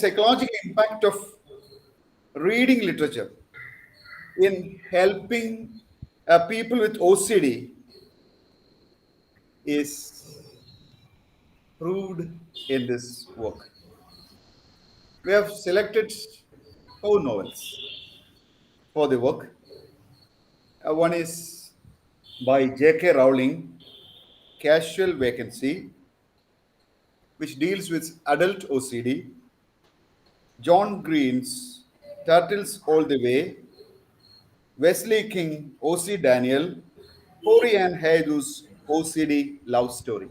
Psychological impact of reading literature in helping people with OCD is proved in this work. We have selected 4 novels for the work. One is by J.K. Rowling, Casual Vacancy, which deals with adult OCD. John Green's Turtles All the Way, Wesley King, O.C. Daniel, Hori and Haydu's OCD Love Story.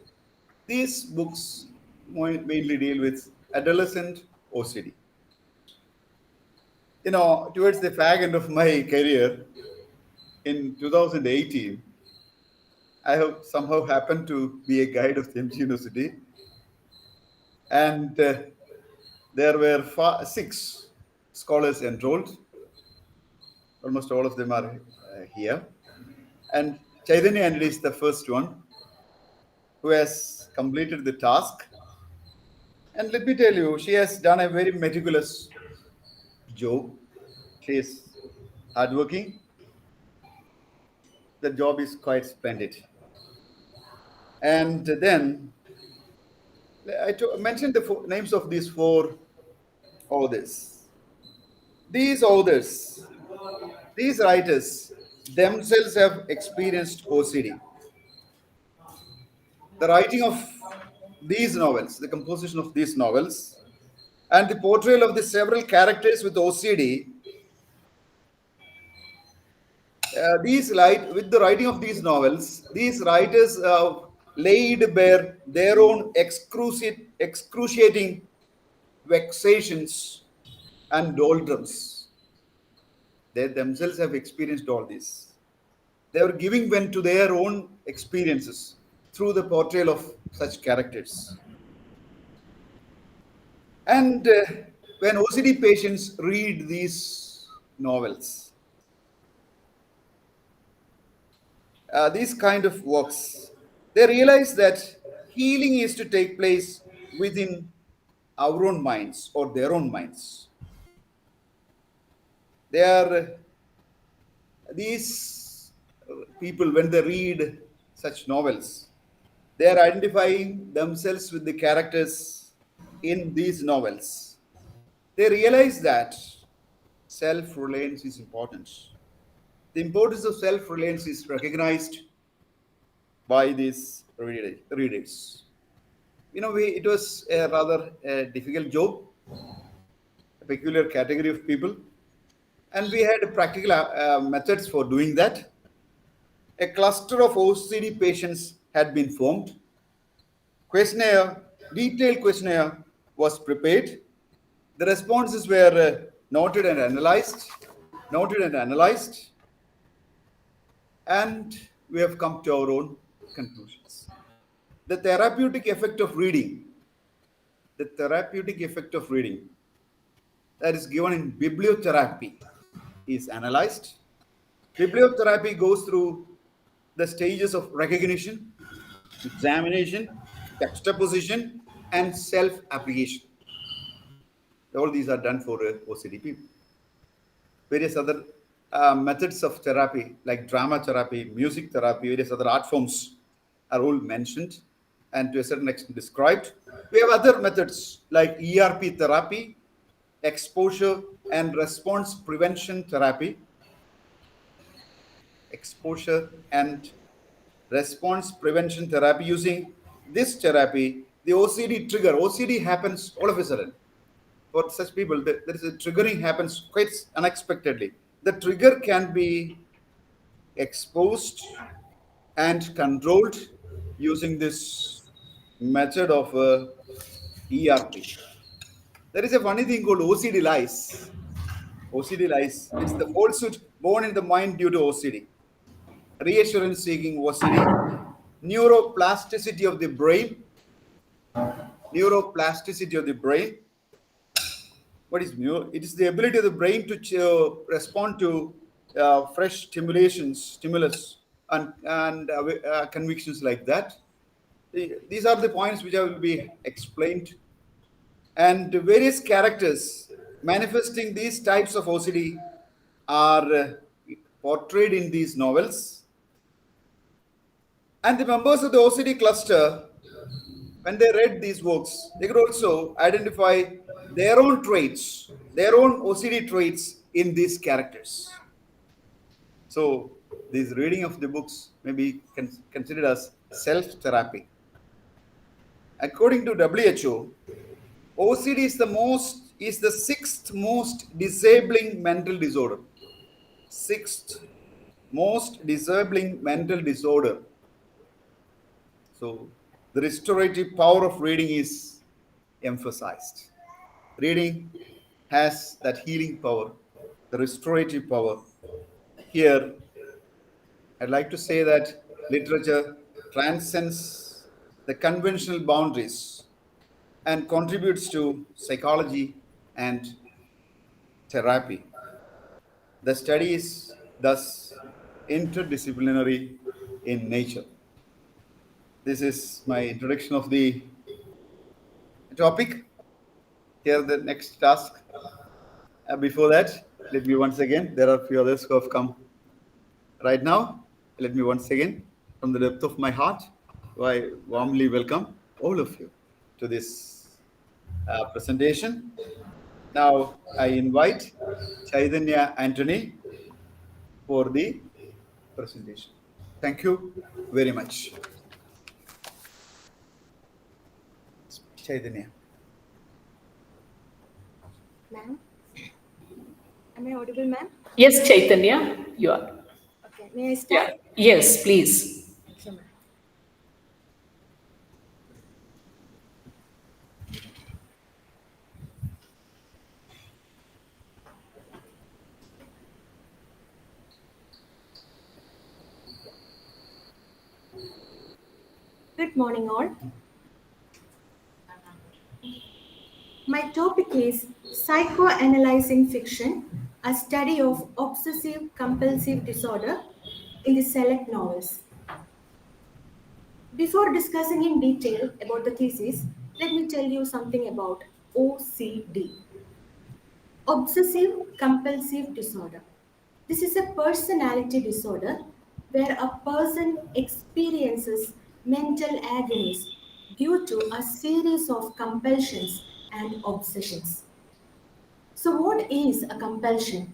These books mainly deal with adolescent OCD. Towards the fag end of my career in 2018, I have somehow happened to be a guide of the MG University, and there were 6 scholars enrolled. Almost all of them are here. And Chaitanya Andy is the first one who has completed the task. And let me tell you, she has done a very meticulous job. She is hardworking. The job is quite splendid. And then I mentioned the names of these 4 authors. These authors, these writers themselves have experienced OCD. The writing of these novels, the composition of these novels, and the portrayal of the several characters with OCD, with the writing of these novels, these writers laid bare their own excruciating vexations and doldrums. They themselves have experienced all this. They are giving vent to their own experiences through the portrayal of such characters. And when OCD patients read these novels, these kind of works, they realize that healing is to take place within our own minds or their own minds. These people, when they read such novels, they are identifying themselves with the characters in these novels. They realize that self-reliance is important. The importance of self-reliance is recognized by these readers. It was a rather difficult job, a peculiar category of people, and we had practical methods for doing that. A cluster of OCD patients had been formed. Detailed questionnaire was prepared. The responses were noted and analyzed, and we have come to our own conclusions. The therapeutic effect of reading, that is given in bibliotherapy, is analyzed. Bibliotherapy goes through the stages of recognition, examination, juxtaposition, and self-application. All these are done for OCD people. Various other methods of therapy, like drama therapy, music therapy, various other art forms are all mentioned and to a certain extent described. We have other methods like ERP therapy, exposure and response prevention therapy. Using this therapy, the OCD happens all of a sudden. For such people, there is a triggering happens quite unexpectedly. The trigger can be exposed and controlled using this method of ERP. There is a funny thing called OCD lies. It's the falsehood born in the mind due to OCD. Reassurance seeking OCD. Neuroplasticity of the brain. What is new? It is the ability of the brain to respond to fresh stimulus, and convictions like that. These are the points which I will be explained. And various characters manifesting these types of OCD are portrayed in these novels. And the members of the OCD cluster, when they read these books, they could also identify their own traits, their own OCD traits in these characters. So, this reading of the books may be considered as self therapy. According to WHO, OCD is the sixth most disabling mental disorder. Sixth most disabling mental disorder. So the restorative power of reading is emphasized. Reading has that healing power, the restorative power. Here, I'd like to say that literature transcends the conventional boundaries and contributes to psychology and therapy. The study is thus interdisciplinary in nature. This is my introduction of the topic. Here, the next task. Before that, let me once again, there are a few others who have come right now. Let me once again, from the depth of my heart, I warmly welcome all of you to this presentation. Now, I invite Chaitanya Antony for the presentation. Thank you very much. Chaitanya. Ma'am? Am I audible, ma'am? Yes, Chaitanya, you are. Okay, may I start? Yes, please. Okay, ma'am. Good morning, all. My topic is Psychoanalyzing Fiction, a study of obsessive compulsive disorder in the select novels. Before discussing in detail about the thesis, let me tell you something about OCD. Obsessive compulsive disorder. This is a personality disorder where a person experiences mental agonies due to a series of compulsions and obsessions. So, what is a compulsion?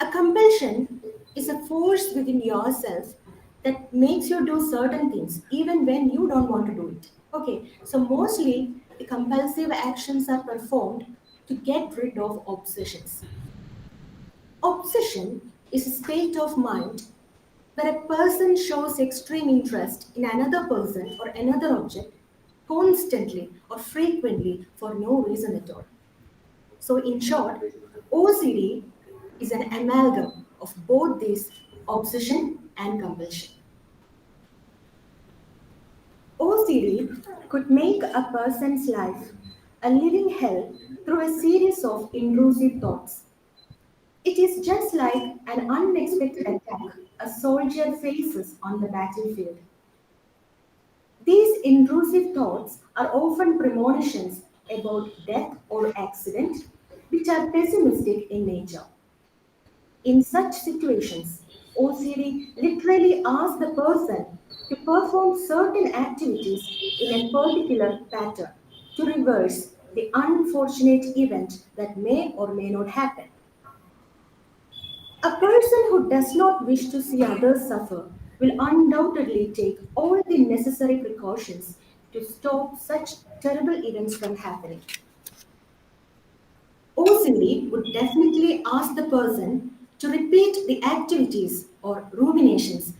A compulsion is a force within yourself that makes you do certain things even when you don't want to do it. Okay, so mostly the compulsive actions are performed to get rid of obsessions. Obsession is a state of mind where a person shows extreme interest in another person or another object constantly or frequently for no reason at all. So, in short, OCD is an amalgam of both these obsession and compulsion. OCD could make a person's life a living hell through a series of intrusive thoughts. It is just like an unexpected attack a soldier faces on the battlefield. These intrusive thoughts are often premonitions about death or accident, which are pessimistic in nature. In such situations, OCD literally asks the person to perform certain activities in a particular pattern to reverse the unfortunate event that may or may not happen. A person who does not wish to see others suffer will undoubtedly take all the necessary precautions to stop such terrible events from happening. OCD would definitely ask the person to repeat the activities or ruminations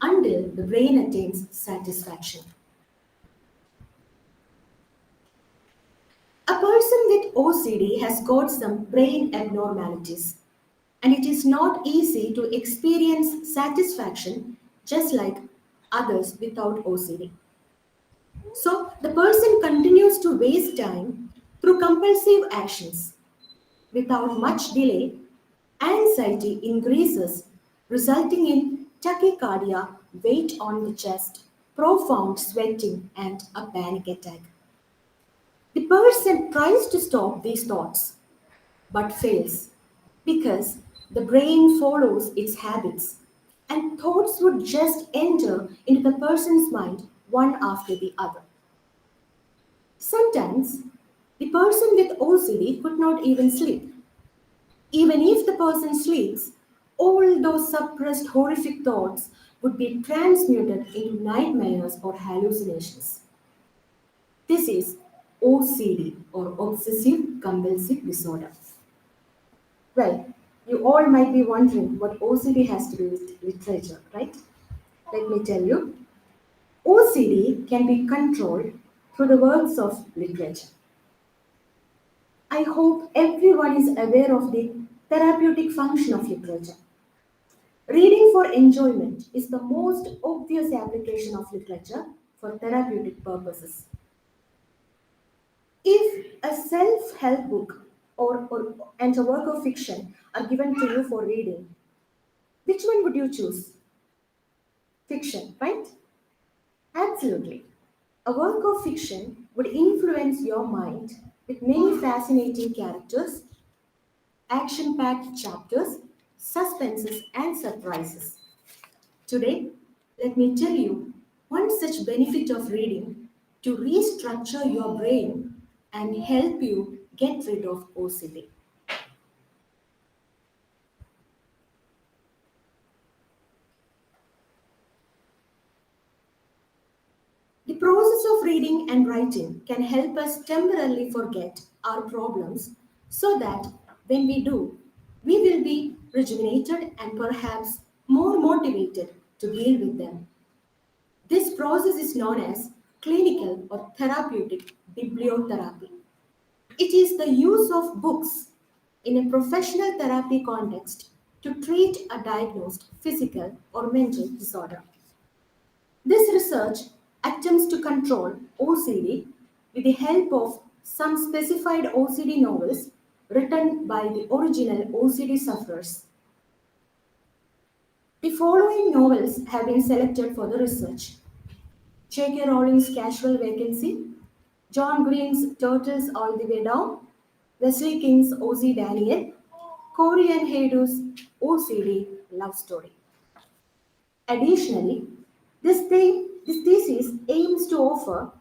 until the brain attains satisfaction. A person with OCD has got some brain abnormalities, and it is not easy to experience satisfaction just like others without OCD. So, the person continues to waste time through compulsive actions. Without much delay, anxiety increases, resulting in tachycardia, weight on the chest, profound sweating, and a panic attack. The person tries to stop these thoughts but fails because the brain follows its habits and thoughts would just enter into the person's mind one after the other. Sometimes the person with OCD could not even sleep. Even if the person sleeps, all those suppressed horrific thoughts would be transmuted into nightmares or hallucinations. This is OCD or obsessive compulsive disorder. Well, you all might be wondering what OCD has to do with literature, right? Let me tell you. OCD can be controlled through the works of literature. I hope everyone is aware of the therapeutic function of literature. Reading for enjoyment is the most obvious application of literature for therapeutic purposes. If a self help book and a work of fiction are given to you for reading, which one would you choose? Fiction, right? Absolutely. A work of fiction would influence your mind with many fascinating characters, action packed chapters, suspenses, and surprises. Today, let me tell you one such benefit of reading to restructure your brain and help you get rid of OCD. The process of reading and writing can help us temporarily forget our problems so that when we do, we will be rejuvenated and perhaps more motivated to deal with them. This process is known as clinical or therapeutic bibliotherapy. It is the use of books in a professional therapy context to treat a diagnosed physical or mental disorder. This research attempts to control OCD with the help of some specified OCD novels written by the original OCD sufferers. The following novels have been selected for the research: J.K. Rowling's Casual Vacancy, John Green's Turtles All the Way Down, Wesley King's O.C. Daniel, Corey and Haydu's OCD Love Story. Additionally, this thesis aims to offer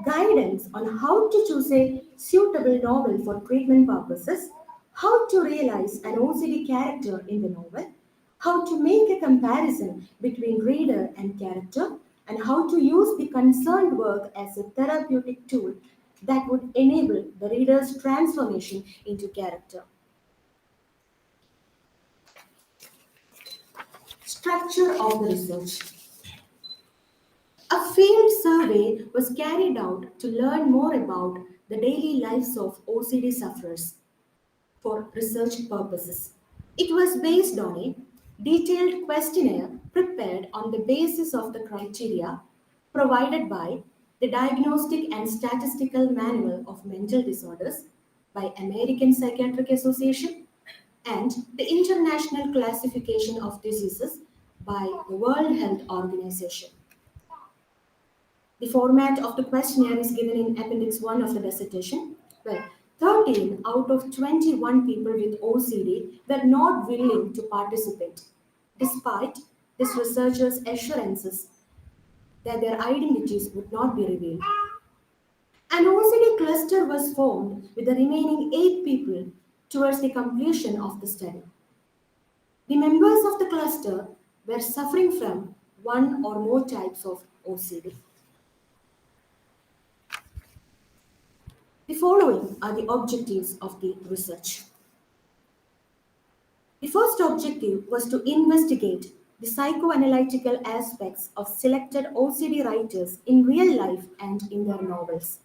guidance on how to choose a suitable novel for treatment purposes, how to realize an OCD character in the novel, how to make a comparison between reader and character, and how to use the concerned work as a therapeutic tool that would enable the reader's transformation into character. Structure of the research. A field survey was carried out to learn more about the daily lives of OCD sufferers for research purposes. It was based on a detailed questionnaire prepared on the basis of the criteria provided by the Diagnostic and Statistical Manual of Mental Disorders by American Psychiatric Association and the International Classification of Diseases by the World Health Organization. The format of the questionnaire is given in Appendix 1 of the dissertation. Well, 13 out of 21 people with OCD were not willing to participate, despite this researcher's assurances that their identities would not be revealed. An OCD cluster was formed with the remaining 8 people towards the completion of the study. The members of the cluster were suffering from one or more types of OCD. The following are the objectives of the research. The first objective was to investigate the psychoanalytical aspects of selected OCD writers in real life and in their novels.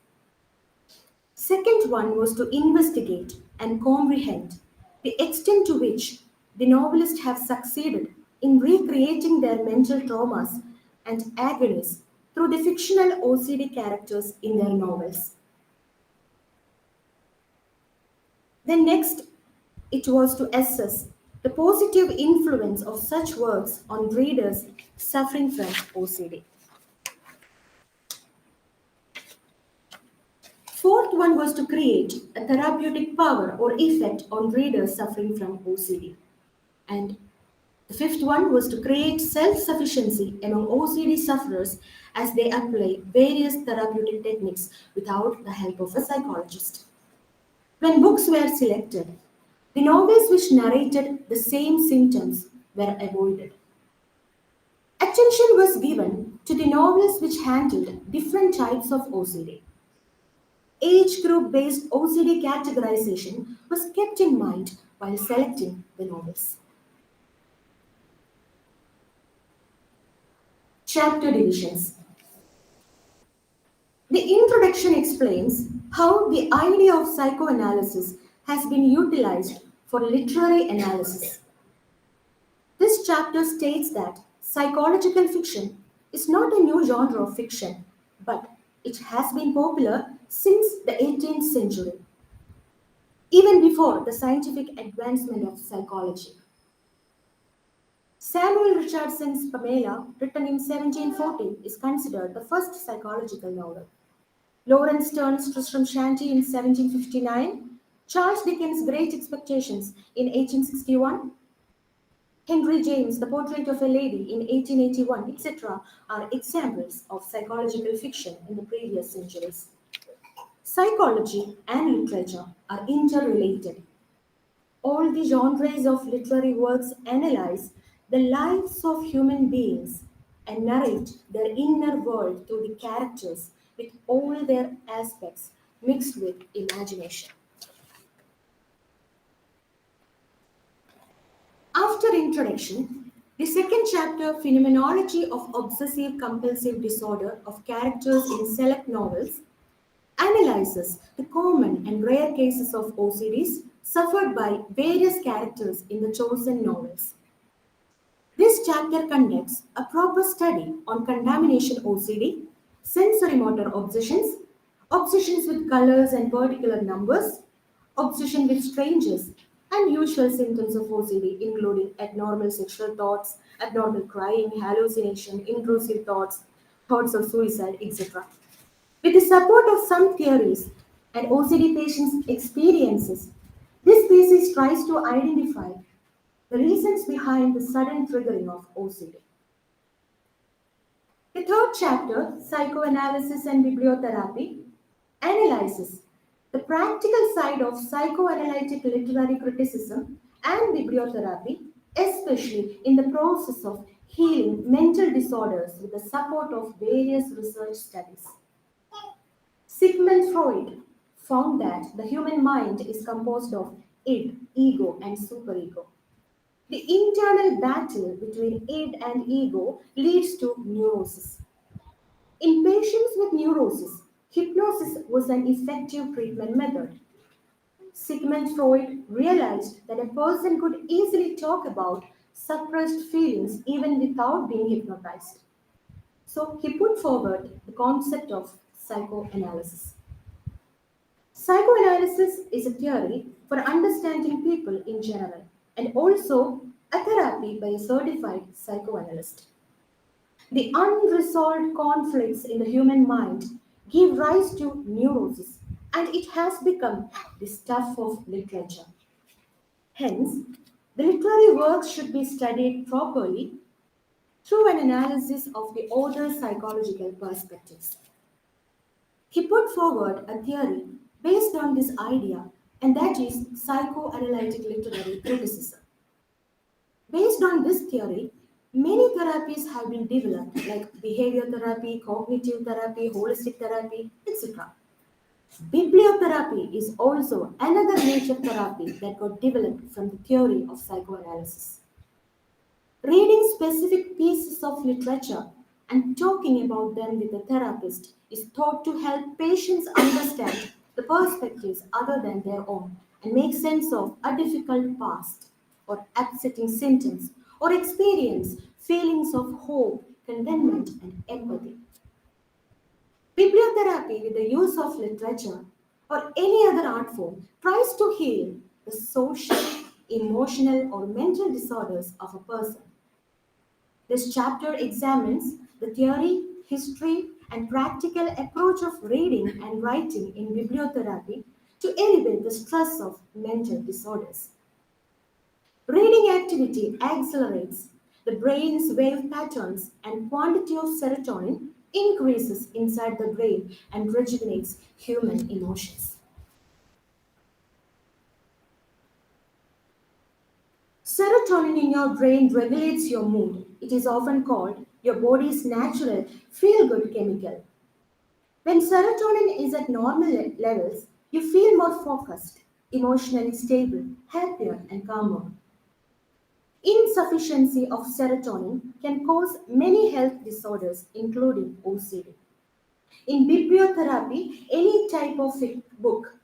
Second one was to investigate and comprehend the extent to which the novelists have succeeded in recreating their mental traumas and agonies through the fictional OCD characters in their novels. Then next, it was to assess the positive influence of such works on readers suffering from OCD. Fourth one was to create a therapeutic power or effect on readers suffering from OCD. And the fifth one was to create self sufficiency among OCD sufferers as they apply various therapeutic techniques without the help of a psychologist. When books were selected, the novels which narrated the same symptoms were avoided. Attention was given to the novels which handled different types of OCD. Age group based OCD categorization was kept in mind while selecting the novels. Chapter divisions. The introduction explains how the idea of psychoanalysis has been utilized for literary analysis. This chapter states that psychological fiction is not a new genre of fiction, but it has been popular since the 18th century, even before the scientific advancement of psychology. Samuel Richardson's Pamela, written in 1740, is considered the first psychological novel. Lawrence Sterne's Tristram Shandy in 1759, Charles Dickens' Great Expectations in 1861, Henry James' The Portrait of a Lady in 1881, etc., are examples of psychological fiction in the previous centuries. Psychology and literature are interrelated. All the genres of literary works analyze the lives of human beings and narrate their inner world through the characters with all their aspects mixed with imagination. After introduction, the second chapter, Phenomenology of Obsessive Compulsive Disorder of Characters in Select Novels, analyzes the common and rare cases of OCDs suffered by various characters in the chosen novels. This chapter conducts a proper study on contamination OCD, sensory motor obsessions, obsessions with colors and particular numbers, obsession with strangers, and usual symptoms of OCD, including abnormal sexual thoughts, abnormal crying, hallucination, intrusive thoughts, thoughts of suicide, etc. With the support of some theories and OCD patients' experiences, this thesis tries to identify the reasons behind the sudden triggering of OCD. The third chapter, Psychoanalysis and Bibliotherapy, analyzes the practical side of psychoanalytic literary criticism and bibliotherapy, especially in the process of healing mental disorders with the support of various research studies. Sigmund Freud found that the human mind is composed of id, ego, and superego. The internal battle between id and ego leads to neurosis. In patients with neurosis, hypnosis was an effective treatment method. Sigmund Freud realized that a person could easily talk about suppressed feelings even without being hypnotized. So he put forward the concept of psychoanalysis. Psychoanalysis is a theory for understanding people in general and also a therapy by a certified psychoanalyst. The unresolved conflicts in the human mind give rise to neurosis, and it has become the stuff of literature. Hence, the literary works should be studied properly through an analysis of the author's psychological perspectives. He put forward a theory based on this idea, and that is psychoanalytic literary criticism. Based on this theory, many therapies have been developed, like behavior therapy, cognitive therapy, holistic therapy, etc. Bibliotherapy is also another nature therapy that got developed from the theory of psychoanalysis. Reading specific pieces of literature and talking about them with a therapist is thought to help patients understand the perspectives other than their own and make sense of a difficult past or upsetting symptoms or experience feelings of hope, contentment, and empathy. Bibliotherapy, with the use of literature or any other art form, tries to heal the social, emotional, or mental disorders of a person. This chapter examines the theory, history, and practical approach of reading and writing in bibliotherapy to elevate the stress of mental disorders. Reading activity accelerates the brain's wave patterns and quantity of serotonin increases inside the brain and rejuvenates human emotions. Serotonin in your brain regulates your mood. It is often called your body's natural feel good chemical. When serotonin is at normal levels, you feel more focused, emotionally stable, happier, and calmer. Insufficiency of serotonin can cause many health disorders, including OCD. In bibliotherapy, any type of book,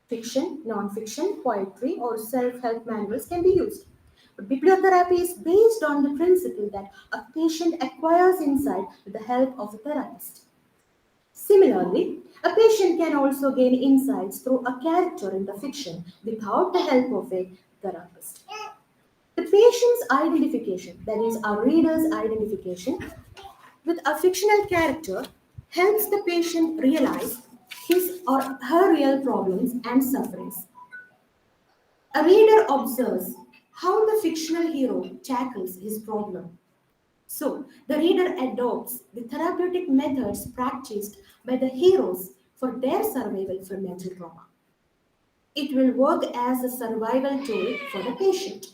fiction, non-fiction, poetry, or self-help manuals can be used. But bibliotherapy is based on the principle that a patient acquires insight with the help of a therapist. Similarly, a patient can also gain insights through a character in the fiction without the help of a therapist. The patient's identification, that is, our reader's identification, with a fictional character helps the patient realize his or her real problems and sufferings. A reader observes how the fictional hero tackles his problem. So, the reader adopts the therapeutic methods practiced by the heroes for their survival from mental trauma. It will work as a survival tool for the patient.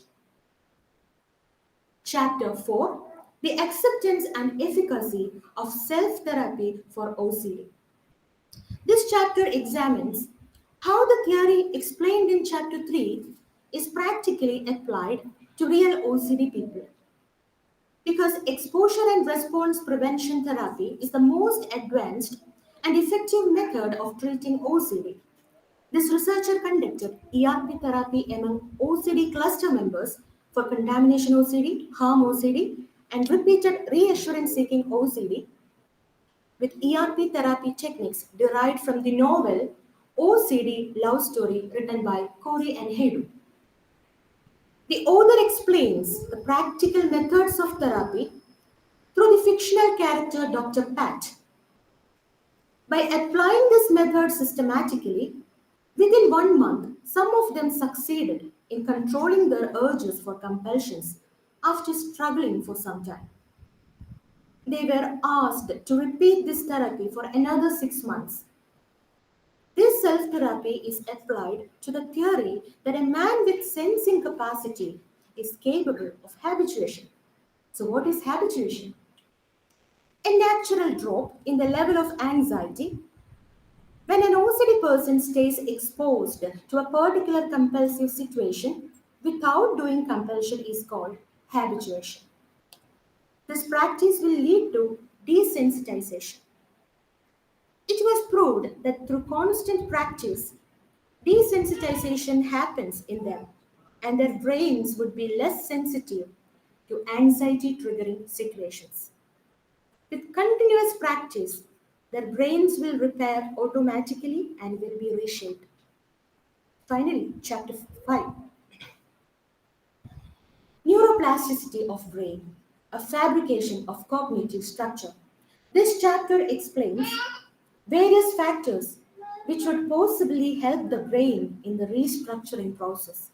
Chapter 4, The Acceptance and Efficacy of Self Therapy for OCD. This chapter examines how the theory explained in chapter 3 is practically applied to real OCD people. Because exposure and response prevention therapy is the most advanced and effective method of treating OCD. This researcher conducted ERP therapy among OCD cluster members for contamination OCD, harm OCD, and repeated reassurance seeking OCD with ERP therapy techniques derived from the novel OCD Love Story written by Corey and Haydu. The author explains the practical methods of therapy through the fictional character Dr. Pat. By applying this method systematically, within 1 month, some of them succeeded in controlling their urges for compulsions after struggling for some time. They were asked to repeat this therapy for another 6 months. This self therapy is applied to the theory that a man with sensing capacity is capable of habituation. So, what is habituation? A natural drop in the level of anxiety when an OCD person stays exposed to a particular compulsive situation without doing compulsion is called habituation. This practice will lead to desensitization. It was proved that through constant practice, desensitization happens in them and their brains would be less sensitive to anxiety triggering situations. With continuous practice, their brains will repair automatically and will be reshaped. Finally, chapter 5, Neuroplasticity of Brain, a fabrication of cognitive structure. This chapter explains various factors which would possibly help the brain in the restructuring process.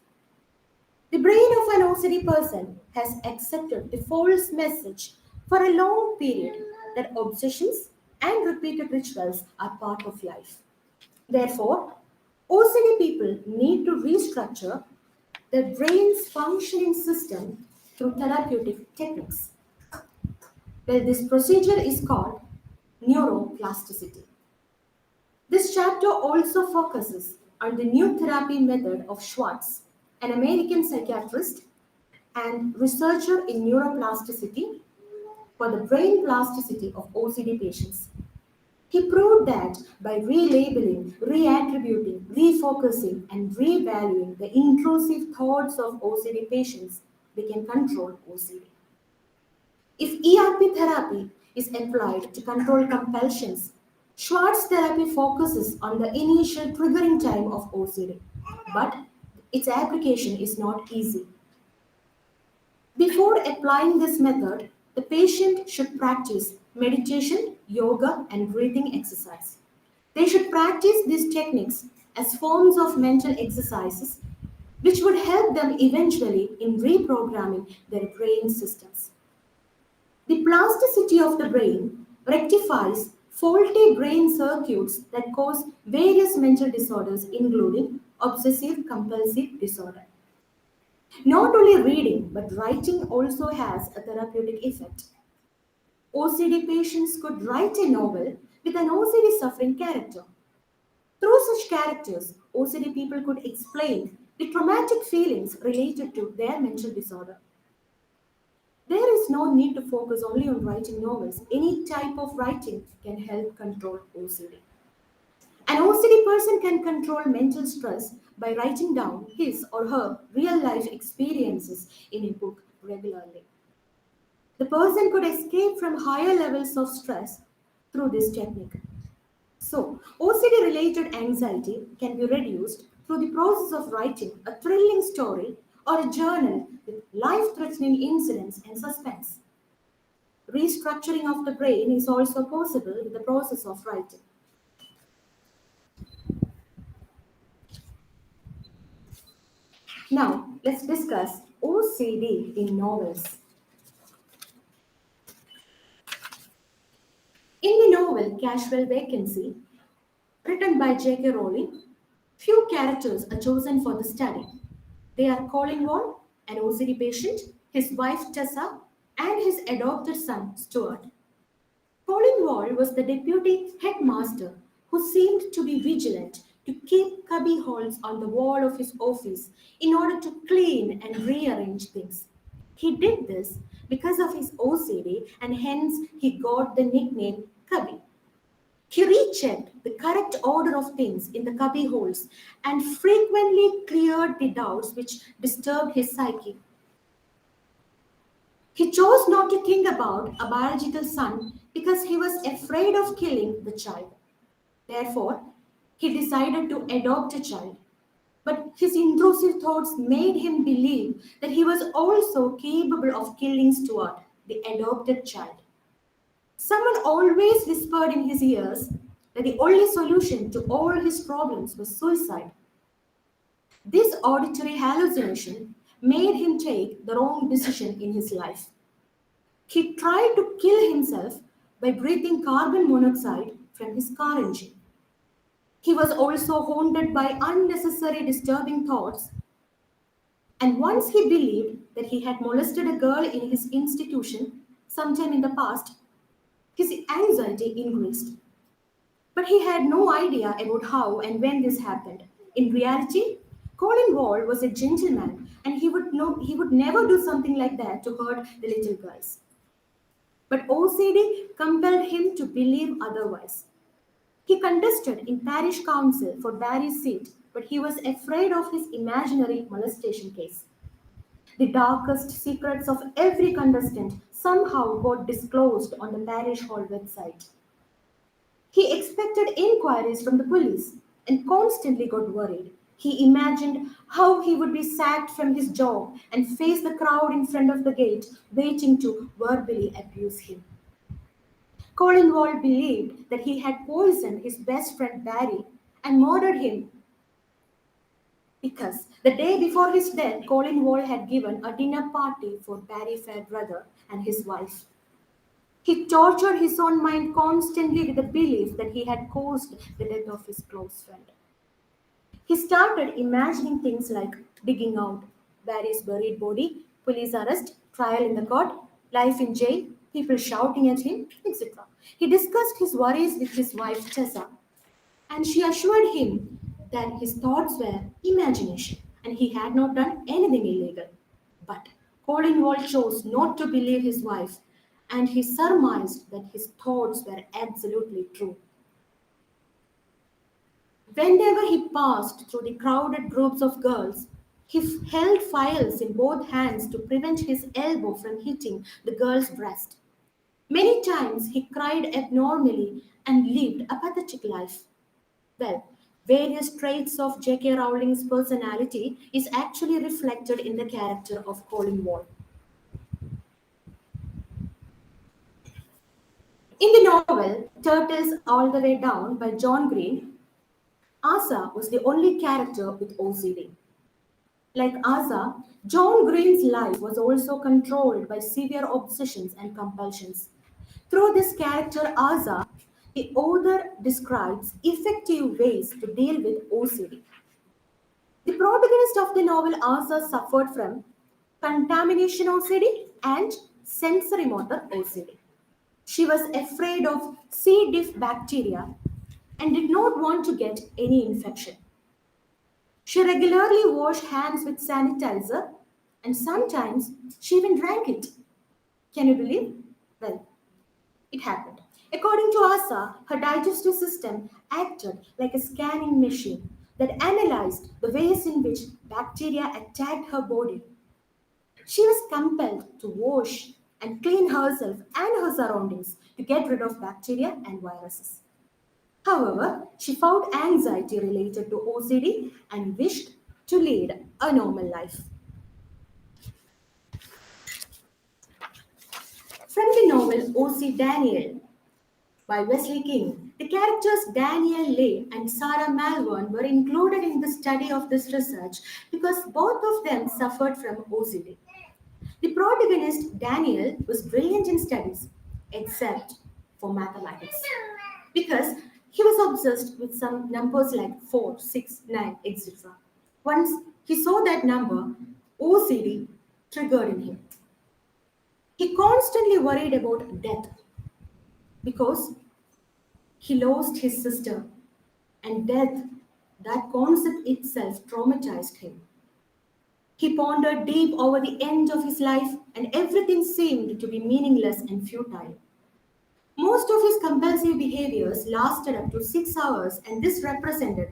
The brain of an OCD person has accepted the false message for a long period that obsessions and repeated rituals are part of life. Therefore, OCD people need to restructure their brain's functioning system through therapeutic techniques. Well, this procedure is called neuroplasticity. This chapter also focuses on the new therapy method of Schwartz, an American psychiatrist and researcher in neuroplasticity for the brain plasticity of OCD patients. He proved that by relabeling, reattributing, refocusing, and revaluing the intrusive thoughts of OCD patients, they can control OCD. If ERP therapy is applied to control compulsions, Schwartz therapy focuses on the initial triggering time of OCD, but its application is not easy. Before applying this method, the patient should practice meditation, yoga, and breathing exercise. They should practice these techniques as forms of mental exercises which would help them eventually in reprogramming their brain systems. The plasticity of the brain rectifies faulty brain circuits that cause various mental disorders, including obsessive compulsive disorder. Not only reading, but writing also has a therapeutic effect. OCD patients could write a novel with an OCD suffering character. Through such characters, OCD people could explain the traumatic feelings related to their mental disorder. There is no need to focus only on writing novels. Any type of writing can help control OCD. An OCD person can control mental stress by writing down his or her real life experiences in a book regularly. The person could escape from higher levels of stress through this technique. So, OCD related anxiety can be reduced through the process of writing a thrilling story or a journal with life threatening incidents and suspense. Restructuring of the brain is also possible with the process of writing. Now, let's discuss OCD in novels. In the novel Casual Vacancy, written by J.K. Rowling, few characters are chosen for the study. They are Colin Wall, an OCD patient, his wife Tessa, and his adopted son Stuart. Colin Wall was the deputy headmaster who seemed to be vigilant to keep cubby holes on the wall of his office in order to clean and rearrange things. He did this because of his OCD and hence he got the nickname Cubby. He rechecked the correct order of things in the cubby holes and frequently cleared the doubts which disturbed his psyche. He chose not to think about a biological son because he was afraid of killing the child. Therefore, he decided to adopt a child. But his intrusive thoughts made him believe that he was also capable of killing Stuart, the adopted child. Someone always whispered in his ears that the only solution to all his problems was suicide. This auditory hallucination made him take the wrong decision in his life. He tried to kill himself by breathing carbon monoxide from his car engine. He was also haunted by unnecessary disturbing thoughts, and once he believed that he had molested a girl in his institution sometime in the past, his anxiety increased. But he had no idea about how and when this happened. In reality, Colin Wall was a gentleman and he would never do something like that to hurt the little girls. But OCD compelled him to believe otherwise. He contested in parish council for Barry's seat, but he was afraid of his imaginary molestation case. The darkest secrets of every contestant somehow got disclosed on the parish hall website. He expected inquiries from the police and constantly got worried. He imagined how he would be sacked from his job and face the crowd in front of the gate waiting to verbally abuse him. Colin Wall believed that he had poisoned his best friend Barry and murdered him because the day before his death, Colin Wall had given a dinner party for Barry Fairbrother and his wife. He tortured his own mind constantly with the belief that he had caused the death of his close friend. He started imagining things like digging out Barry's buried body, police arrest, trial in the court, life in jail, people shouting at him, etc. He discussed his worries with his wife Tessa, and she assured him that his thoughts were imagination and he had not done anything illegal. But Colin Wall chose not to believe his wife, and he surmised that his thoughts were absolutely true. Whenever he passed through the crowded groups of girls, he held files in both hands to prevent his elbow from hitting the girl's breast. Many times he cried abnormally and lived a pathetic life. Well, various traits of J.K. Rowling's personality is actually reflected in the character of Colin Wall. In the novel Turtles All the Way Down by John Green, Asa was the only character with OCD. Like Asa, John Green's life was also controlled by severe obsessions and compulsions. Through this character Asa, the author describes effective ways to deal with OCD. The protagonist of the novel Asa suffered from contamination OCD and sensory motor OCD. She was afraid of C. diff bacteria and did not want to get any infection. She regularly washed hands with sanitizer and sometimes she even drank it. Can you believe? Well, it happened. According to Asa, her digestive system acted like a scanning machine that analyzed the ways in which bacteria attacked her body. She was compelled to wash and clean herself and her surroundings to get rid of bacteria and viruses. However, she found anxiety related to OCD and wished to lead a normal life. From the novel O.C. Daniel by Wesley King, the characters Daniel Lay and Sarah Malvern were included in the study of this research because both of them suffered from OCD. The protagonist, Daniel, was brilliant in studies, except for mathematics, because he was obsessed with some numbers like 4, 6, 9, etc. Once he saw that number, OCD triggered in him. He constantly worried about death because he lost his sister, and death, that concept itself traumatized him. He pondered deep over the end of his life, and everything seemed to be meaningless and futile. Most of his compulsive behaviors lasted up to 6 hours, and this represented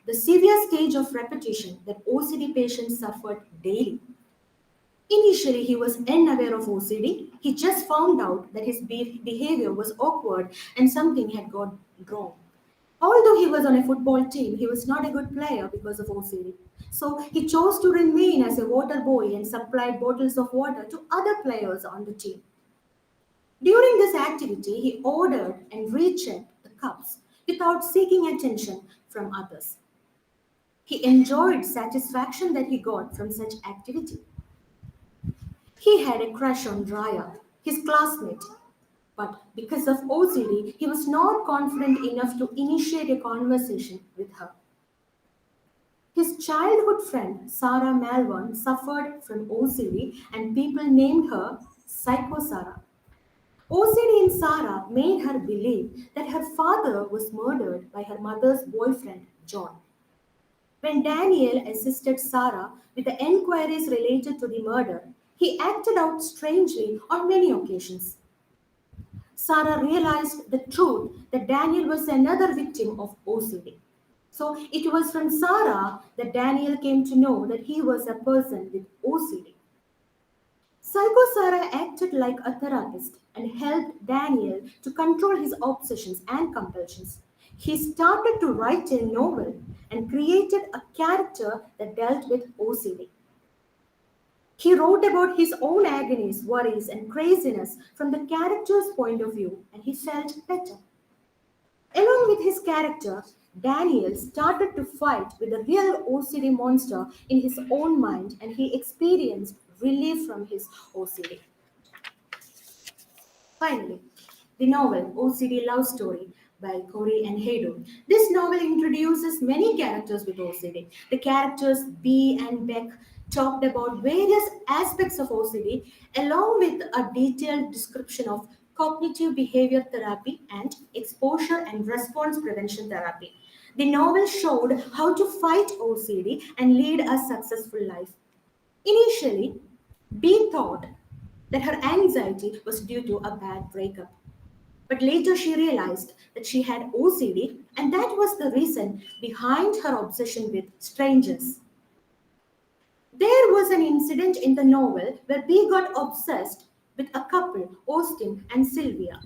the severe stage of repetition that OCD patients suffered daily. Initially, he was unaware of OCD. He just found out that his behavior was awkward and something had gone wrong. Although he was on a football team, he was not a good player because of OCD. So he chose to remain as a water boy and supplied bottles of water to other players on the team. During this activity, he ordered and rechecked the cups without seeking attention from others. He enjoyed satisfaction that he got from such activity. He had a crush on Raya, his classmate, but because of OCD, he was not confident enough to initiate a conversation with her. His childhood friend Sarah Malvern suffered from OCD and people named her Psycho Sarah. OCD in Sarah made her believe that her father was murdered by her mother's boyfriend John. When Daniel assisted Sarah with the enquiries related to the murder, he acted out strangely on many occasions. Sarah realized the truth that Daniel was another victim of OCD. So it was from Sarah that Daniel came to know that he was a person with OCD. Psycho Sarah acted like a therapist and helped Daniel to control his obsessions and compulsions. He started to write a novel and created a character that dealt with OCD. He wrote about his own agonies, worries, and craziness from the character's point of view, and he felt better. Along with his character, Daniel started to fight with the real OCD monster in his own mind, and he experienced relief from his OCD. Finally, the novel OCD Love Story by Corey and Haydo. This novel introduces many characters with OCD. The characters B and Beck talked about various aspects of OCD along with a detailed description of cognitive behavior therapy and exposure and response prevention therapy. The novel showed how to fight OCD and lead a successful life. Initially, B thought that her anxiety was due to a bad breakup. But later she realized that she had OCD and that was the reason behind her obsession with strangers. There was an incident in the novel where B got obsessed with a couple, Austin and Sylvia.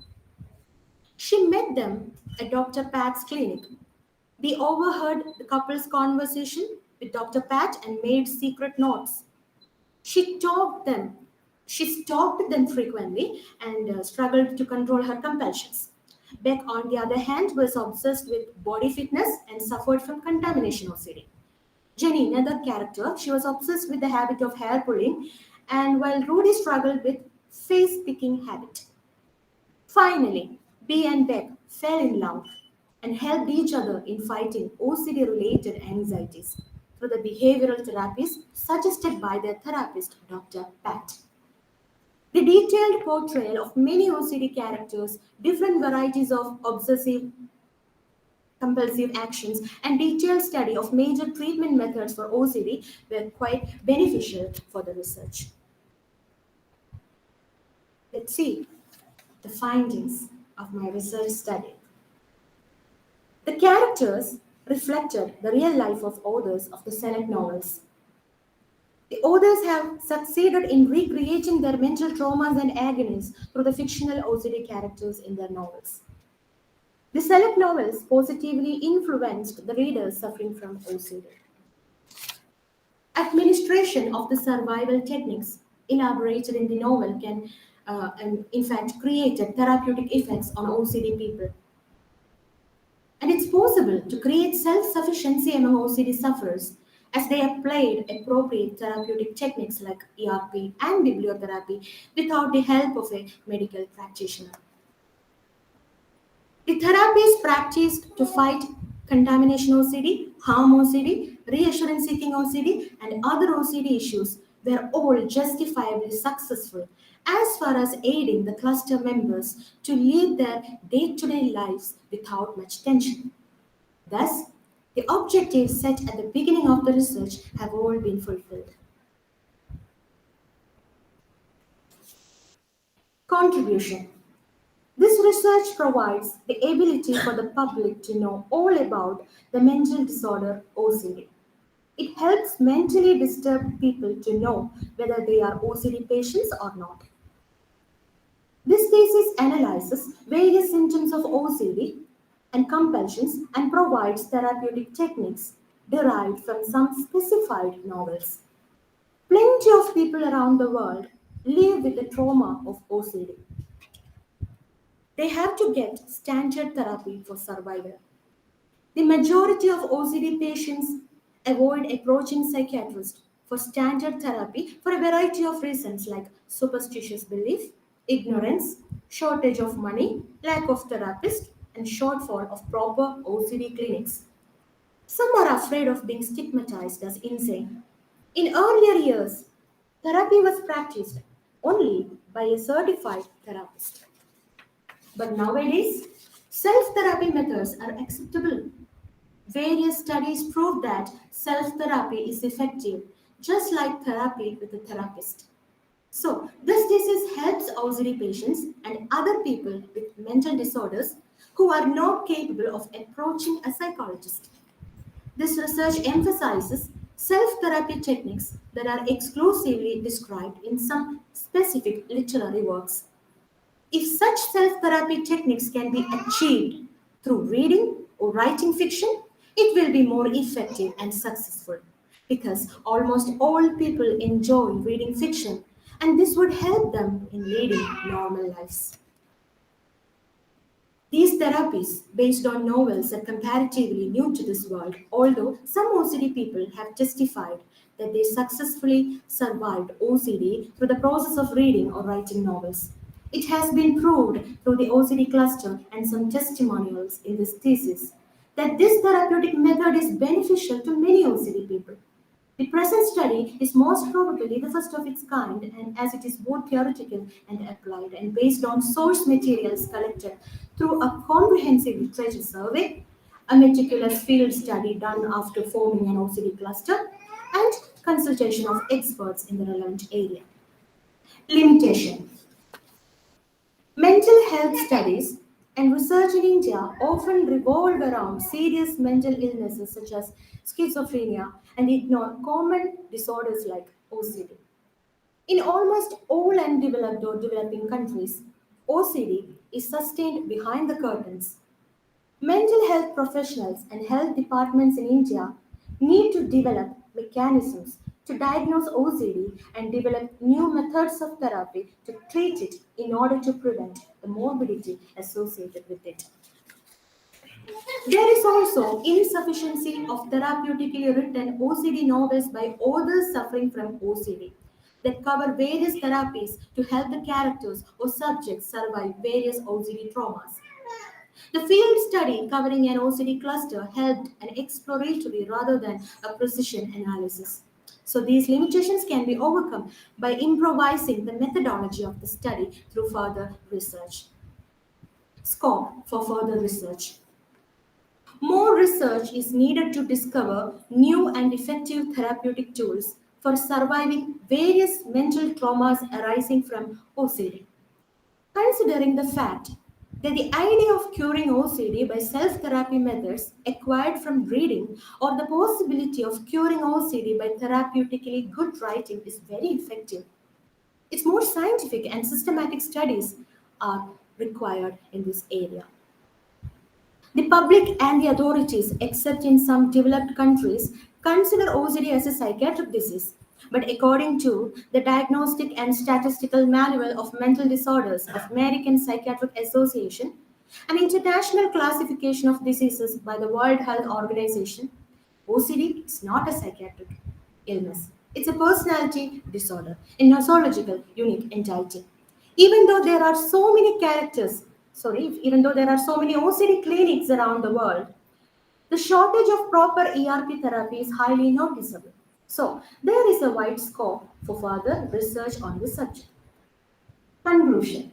She met them at Dr. Pat's clinic. B overheard the couple's conversation with Dr. Pat and made secret notes. She taught them. She stopped them frequently and struggled to control her compulsions. Beck, on the other hand, was obsessed with body fitness and suffered from contamination OCD. Jenny, another character, she was obsessed with the habit of hair pulling, and while Rudy struggled with face picking habit. Finally, B and Beck fell in love and helped each other in fighting OCD related anxieties through the behavioral therapies suggested by their therapist, Dr. Pat. The detailed portrayal of many OCD characters, different varieties of obsessive compulsive actions, and detailed study of major treatment methods for OCD were quite beneficial for the research. Let's see the findings of my research study. The characters reflected the real life of authors of the Senate novels. The authors have succeeded in recreating their mental traumas and agonies through the fictional OCD characters in their novels. The select novels positively influenced the readers suffering from OCD. Administration of the survival techniques elaborated in the novel can, in fact, create therapeutic effects on OCD people. And it's possible to create self sufficiency among OCD sufferers as they applied appropriate therapeutic techniques like ERP and bibliotherapy without the help of a medical practitioner. The therapies practiced to fight contamination OCD, harm OCD, reassurance seeking OCD, and other OCD issues were all justifiably successful as far as aiding the cluster members to lead their day to day lives without much tension. Thus, the objectives set at the beginning of the research have all been fulfilled. Contribution. This research provides the ability for the public to know all about the mental disorder OCD. It helps mentally disturbed people to know whether they are OCD patients or not. This thesis analyzes various symptoms of OCD and compulsions and provides therapeutic techniques derived from some specified novels. Plenty of people around the world live with the trauma of OCD. They have to get standard therapy for survival. The majority of OCD patients avoid approaching psychiatrists for standard therapy for a variety of reasons like superstitious belief, ignorance, shortage of money, lack of therapists, and shortfall of proper OCD clinics. Some are afraid of being stigmatized as insane. In earlier years, therapy was practiced only by a certified therapist. But nowadays, self therapy methods are acceptable. Various studies prove that self therapy is effective, just like therapy with a therapist. So, this disease helps OCD patients and other people with mental disorders who are not capable of approaching a psychologist. This research emphasizes self therapy techniques that are exclusively described in some specific literary works. If such self therapy techniques can be achieved through reading or writing fiction, it will be more effective and successful because almost all people enjoy reading fiction and this would help them in leading normal lives. These therapies, based on novels, are comparatively new to this world, although some OCD people have testified that they successfully survived OCD through the process of reading or writing novels. It has been proved through the OCD cluster and some testimonials in this thesis that this therapeutic method is beneficial to many OCD people. The present study is most probably the first of its kind, and as it is both theoretical and applied, and based on source materials collected through a comprehensive literature survey, a meticulous field study done after forming an OCD cluster, and consultation of experts in the relevant area. Limitation. Mental health studies and research in India often revolve around serious mental illnesses such as schizophrenia and ignore common disorders like OCD. In almost all undeveloped or developing countries, OCD is sustained behind the curtains. Mental health professionals and health departments in India need to develop mechanisms to diagnose OCD and develop new methods of therapy to treat it in order to prevent the morbidity associated with it. There is also insufficiency of therapeutically written OCD novels by authors suffering from OCD that cover various therapies to help the characters or subjects survive various OCD traumas. The field study covering an OCD cluster helped an exploratory rather than a precision analysis. So these limitations can be overcome by improvising the methodology of the study through further research. Scope for further research. More research is needed to discover new and effective therapeutic tools for surviving various mental traumas arising from OCD. Considering the fact that the idea of curing OCD by self therapy methods acquired from reading or the possibility of curing OCD by therapeutically good writing is very effective, it's more scientific and systematic studies are required in this area. The public and the authorities, except in some developed countries, consider OCD as a psychiatric disease. But according to the Diagnostic and Statistical Manual of Mental Disorders of American Psychiatric Association, an international classification of diseases by the World Health Organization, OCD is not a psychiatric illness. It's a personality disorder, a nosological unique entity. Even though there are so many even though there are so many OCD clinics around the world, the shortage of proper ERP therapy is highly noticeable. So, there is a wide scope for further research on this subject. Conclusion.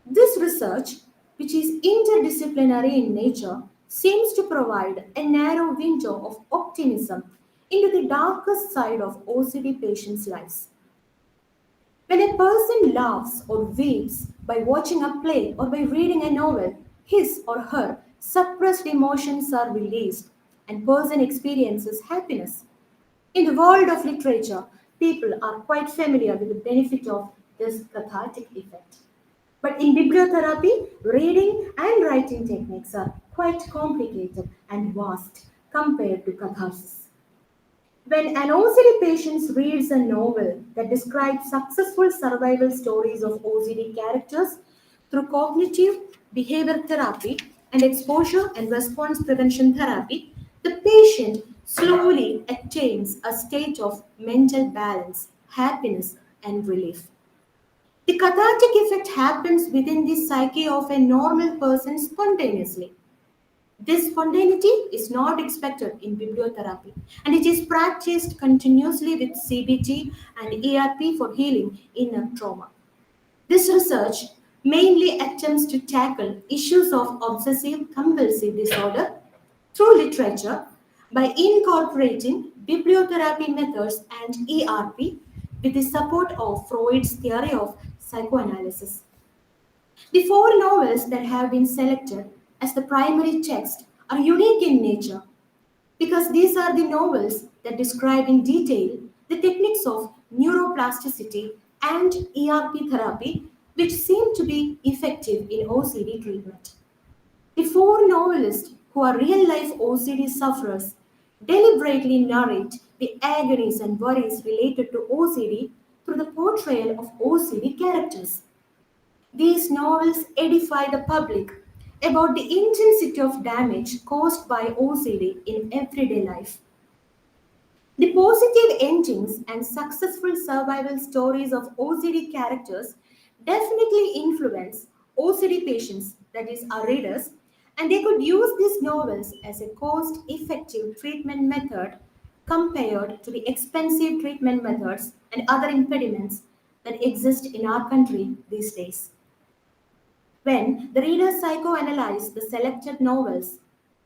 This research, which is interdisciplinary in nature, seems to provide a narrow window of optimism into the darkest side of OCD patients' lives. When a person laughs or weeps by watching a play or by reading a novel, his or her suppressed emotions are released and person experiences happiness. In the world of literature, people are quite familiar with the benefit of this cathartic effect. But in bibliotherapy, reading and writing techniques are quite complicated and vast compared to catharsis. When an OCD patient reads a novel that describes successful survival stories of OCD characters through cognitive behavior therapy and exposure and response prevention therapy, the patient slowly attains a state of mental balance, happiness, and relief. The cathartic effect happens within the psyche of a normal person spontaneously. This spontaneity is not expected in bibliotherapy and it is practiced continuously with CBT and ERP for healing inner trauma. This research mainly attempts to tackle issues of obsessive compulsive disorder through literature by incorporating bibliotherapy methods and ERP with the support of Freud's theory of psychoanalysis. The four novels that have been selected as the primary text are unique in nature because these are the novels that describe in detail the techniques of neuroplasticity and ERP therapy which seem to be effective in OCD treatment. The four novelists, who are real life OCD sufferers, deliberately narrate the agonies and worries related to OCD through the portrayal of OCD characters. These novels edify the public about the intensity of damage caused by OCD in everyday life. The positive endings and successful survival stories of OCD characters definitely influence OCD patients, that is, our readers, and they could use these novels as a cost effective treatment method compared to the expensive treatment methods and other impediments that exist in our country these days. When the readers psychoanalyze the selected novels,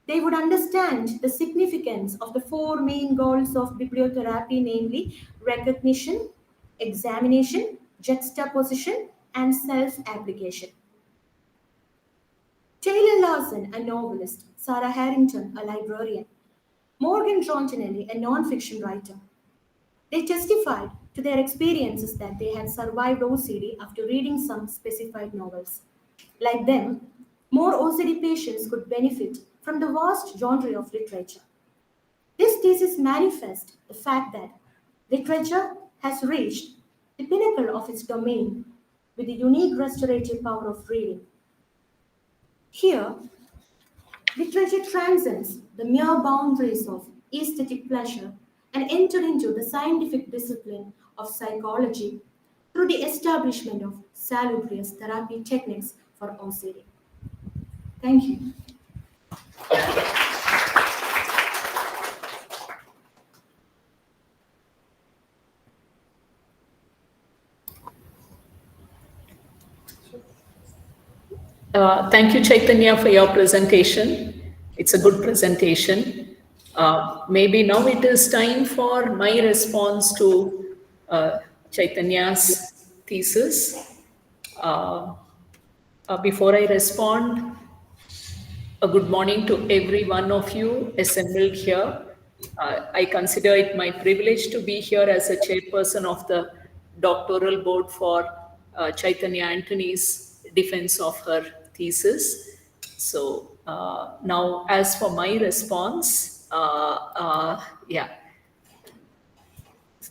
they would understand the significance of the four main goals of bibliotherapy, namely recognition, examination, juxtaposition, and self application. Taylor Larson, a novelist, Sarah Harrington, a librarian, Morgan Trontinelli, a non-fiction writer, they testified to their experiences that they had survived OCD after reading some specified novels. Like them, more OCD patients could benefit from the vast genre of literature. This thesis manifests the fact that Literature has reached the pinnacle of its domain with the unique restorative power of reading. Here, literature transcends the mere boundaries of aesthetic pleasure and enters into the scientific discipline of psychology through the establishment of salubrious therapy techniques for OCD. Thank you. Thank you, Chaitanya, for your presentation. It's a good presentation. Maybe now it is time for my response to Chaitanya's thesis. Uh, Before I respond, a good morning to every one of you assembled here. I consider it my privilege to be here as a chairperson of the doctoral board for Chaitanya Antony's defense of her thesis. So now, as for my response, yeah,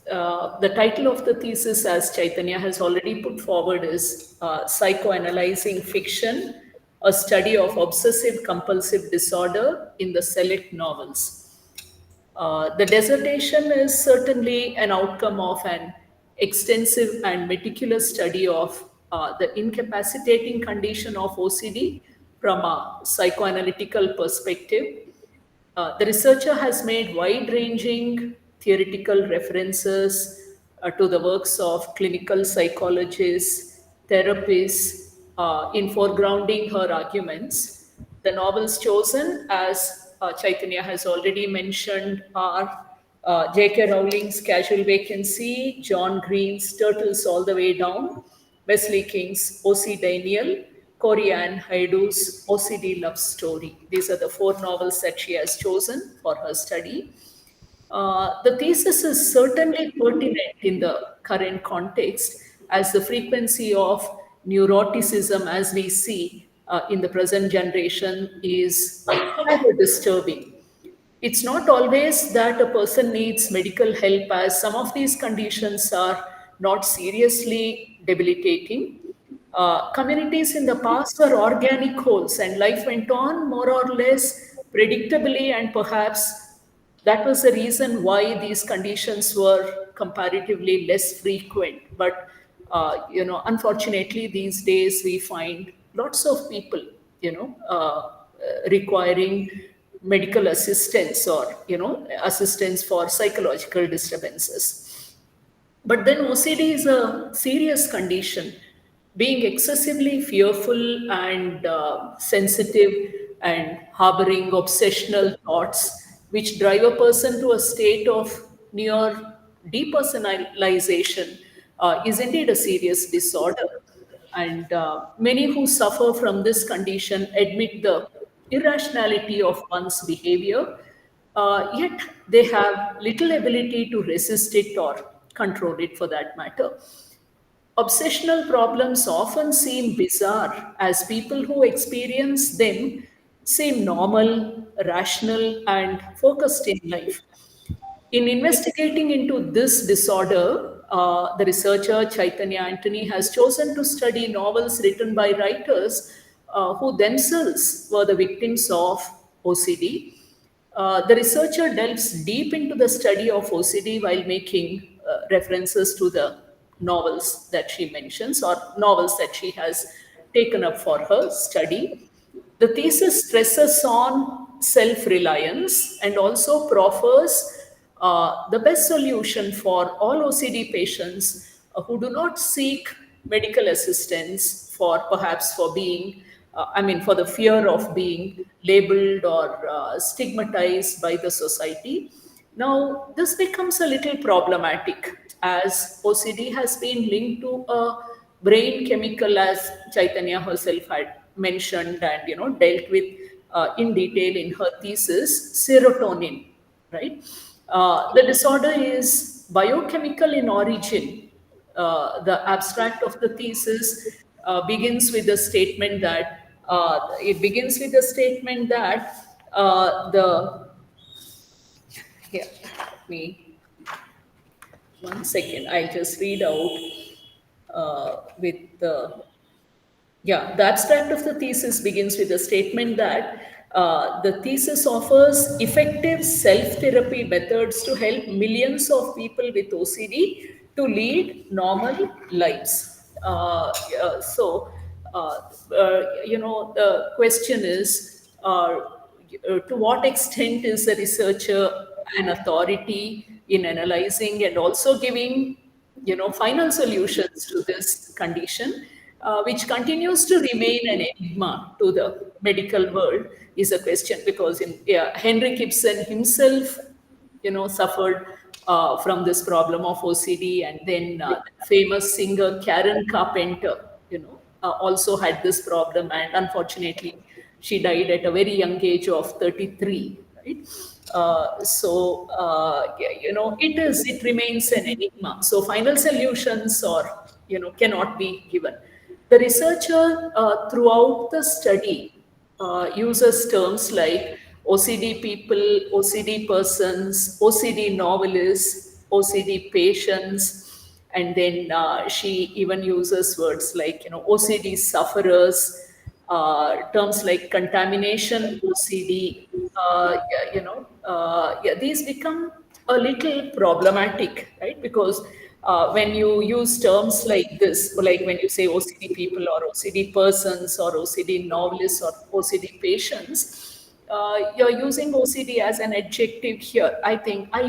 the title of the thesis, as Chaitanya has already put forward, is Psychoanalyzing Fiction, a study of obsessive compulsive disorder in the select novels. The dissertation is certainly an outcome of an extensive and meticulous study of the incapacitating condition of OCD from a psychoanalytical perspective. The researcher has made wide ranging theoretical references to the works of clinical psychologists, therapists, in foregrounding her arguments. The novels chosen, as Chaitanya has already mentioned, are J.K. Rowling's Casual Vacancy, John Green's Turtles All the Way Down, Wesley King's O.C. Daniel, Corianne Haidu's OCD Love Story. These are the four novels that she has chosen for her study. The thesis is certainly pertinent in the current context, as the frequency of neuroticism, as we see in the present generation, is rather disturbing. It's not always that a person needs medical help, as some of these conditions are not seriously debilitating. Communities in the past were organic wholes, and life went on more or less predictably, and perhaps that was the reason why these conditions were comparatively less frequent. But unfortunately, these days we find lots of people, requiring medical assistance, or assistance for psychological disturbances. But then OCD is a serious condition. Being excessively fearful and sensitive and harboring obsessional thoughts, which drive a person to a state of near depersonalization, is indeed a serious disorder. And many who suffer from this condition admit the irrationality of one's behavior, yet they have little ability to resist it or control it for that matter. Obsessional problems often seem bizarre, as people who experience them seem normal, rational, and focused in life. In investigating into this disorder, the researcher Chaitanya Antony has chosen to study novels written by writers who themselves were the victims of OCD. The researcher delves deep into the study of OCD while making references to the novels that she mentions, or novels that she has taken up for her study. The thesis stresses on self reliance and also proffers the best solution for all OCD patients who do not seek medical assistance for perhaps for being, for the fear of being labeled or stigmatized by the society. Now, this becomes a little problematic, as OCD has been linked to a brain chemical, as Chaitanya herself had mentioned and dealt with in detail in her thesis, serotonin, right? The disorder is biochemical in origin. The abstract of the thesis begins with the statement that the, here, let me One second, I'll just read out with the yeah, the abstract of the thesis begins with a statement that the thesis offers effective self therapy methods to help millions of people with OCD to lead normal lives. The question is to what extent is the researcher an authority in analyzing and also giving final solutions to this condition, which continues to remain an enigma to the medical world, is a question because Henry Gibson himself suffered from this problem of OCD, and then famous singer Karen Carpenter also had this problem, and unfortunately she died at a very young age of 33, right? It remains an enigma, so final solutions or cannot be given. The researcher throughout the study uses terms like OCD people, OCD persons, OCD novelists, OCD patients, and then she even uses words like OCD sufferers, terms like contamination OCD. These become a little problematic, right? Because when you use terms like this, like when you say OCD people or OCD persons or OCD novelists or OCD patients, you're using OCD as an adjective here. I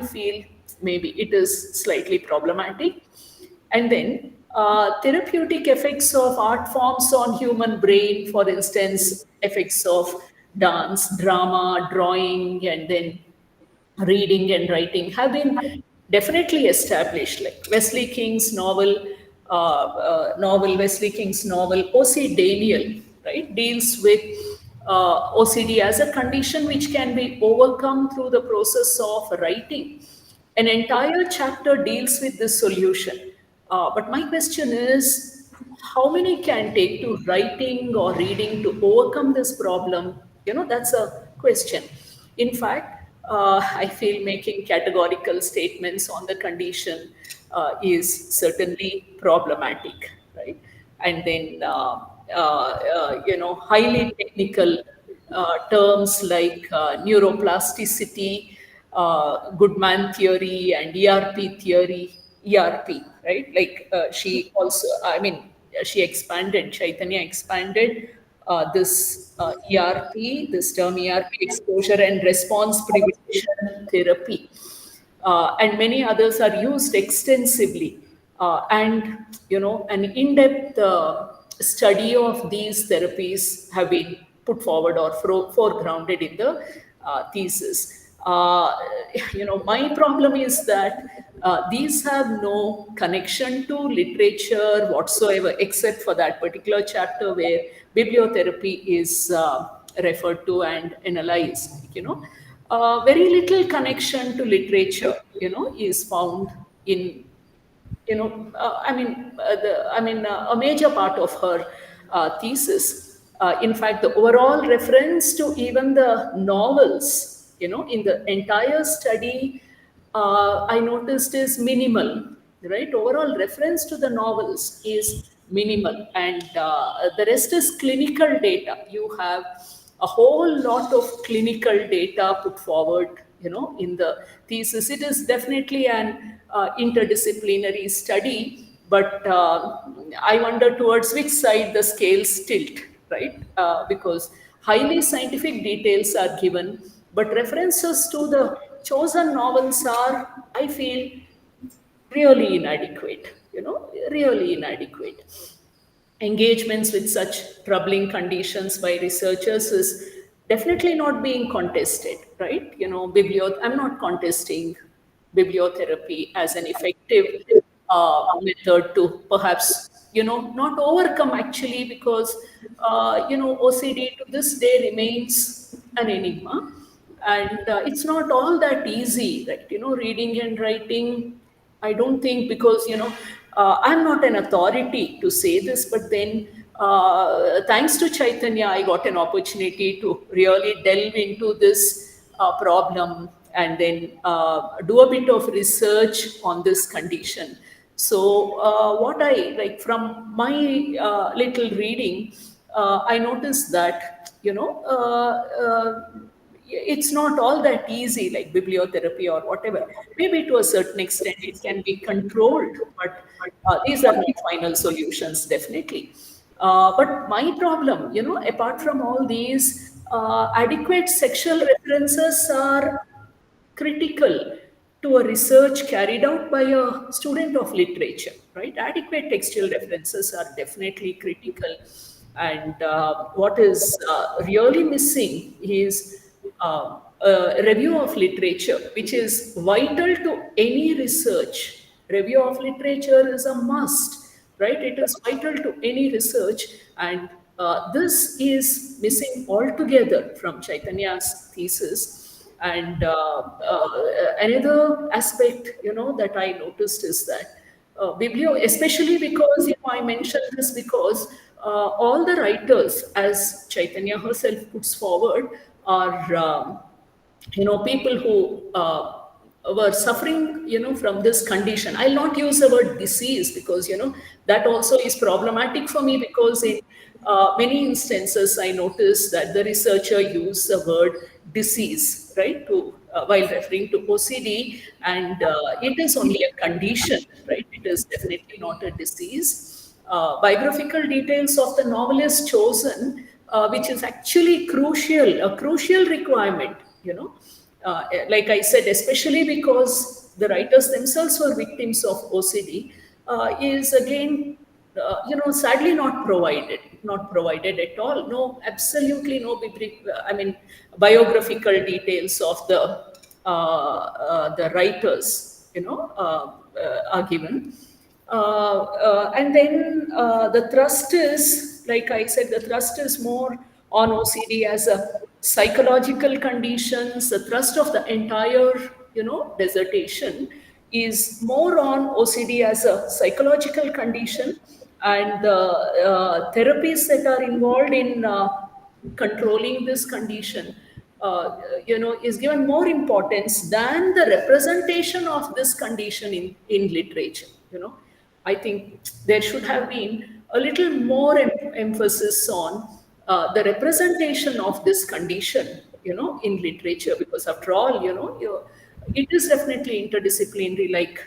feel maybe it is slightly problematic. And then therapeutic effects of art forms on human brain, for instance, effects of dance, drama, drawing, and then reading and writing have been definitely established. Like Wesley King's novel O.C. Daniel, right, deals with OCD as a condition which can be overcome through the process of writing. An entire chapter deals with this solution. But my question is, how many can take to writing or reading to overcome this problem? That's a question. In fact, I feel making categorical statements on the condition is certainly problematic, right? And then, highly technical terms like neuroplasticity, Goodman theory, and ERP theory. ERP, right? Like she expanded, Chaitanya expanded this term ERP, exposure and response prevention therapy, and many others are used extensively. And an in-depth study of these therapies have been put forward or foregrounded in the thesis. My problem is that these have no connection to literature whatsoever, except for that particular chapter where bibliotherapy is referred to and analyzed. Very little connection to literature, is found in a major part of her thesis. In fact, the overall reference to even the novels, in the entire study, I noticed is minimal, right? Overall reference to the novels is minimal, and the rest is clinical data. You have a whole lot of clinical data put forward, in the thesis. It is definitely an interdisciplinary study, but I wonder towards which side the scales tilt, right? Because highly scientific details are given, but references to the chosen novels are, I feel, really inadequate, really inadequate. Engagements with such troubling conditions by researchers is definitely not being contested, right? I'm not contesting bibliotherapy as an effective method to perhaps, not overcome actually, because, OCD to this day remains an enigma. And it's not all that easy, right? Reading and writing, I don't think, because I'm not an authority to say this, but then thanks to Chaitanya, I got an opportunity to really delve into this problem and then do a bit of research on this condition. So, what I like from my little reading, I noticed that, it's not all that easy, like bibliotherapy or whatever. Maybe to a certain extent it can be controlled, but these are not final solutions, definitely. But my problem, apart from all these, adequate sexual references are critical to a research carried out by a student of literature, right? Adequate textual references are definitely critical. And what is really missing is a review of literature, which is vital to any research. Review of literature is a must, right? It is vital to any research. And this is missing altogether from Chaitanya's thesis. And another aspect, that I noticed is that especially because, I mentioned this because all the writers, as Chaitanya herself puts forward, are people who were suffering, from this condition. I'll not use the word disease because, that also is problematic for me, because in many instances I noticed that the researcher used the word disease, right, to while referring to OCD, and it is only a condition, right? It is definitely not a disease. Biographical details of the novelist chosen, which is actually a crucial requirement, like I said, especially because the writers themselves were victims of OCD, is again, sadly not provided at all. No, absolutely no, biographical details of the writers, are given. And then the thrust is, like I said, the thrust is more on OCD as a psychological conditions. The thrust of the entire, dissertation is more on OCD as a psychological condition, and the therapies that are involved in controlling this condition, is given more importance than the representation of this condition in literature. I think there should have been a little more emphasis on the representation of this condition, in literature, because after all, it is definitely interdisciplinary, like,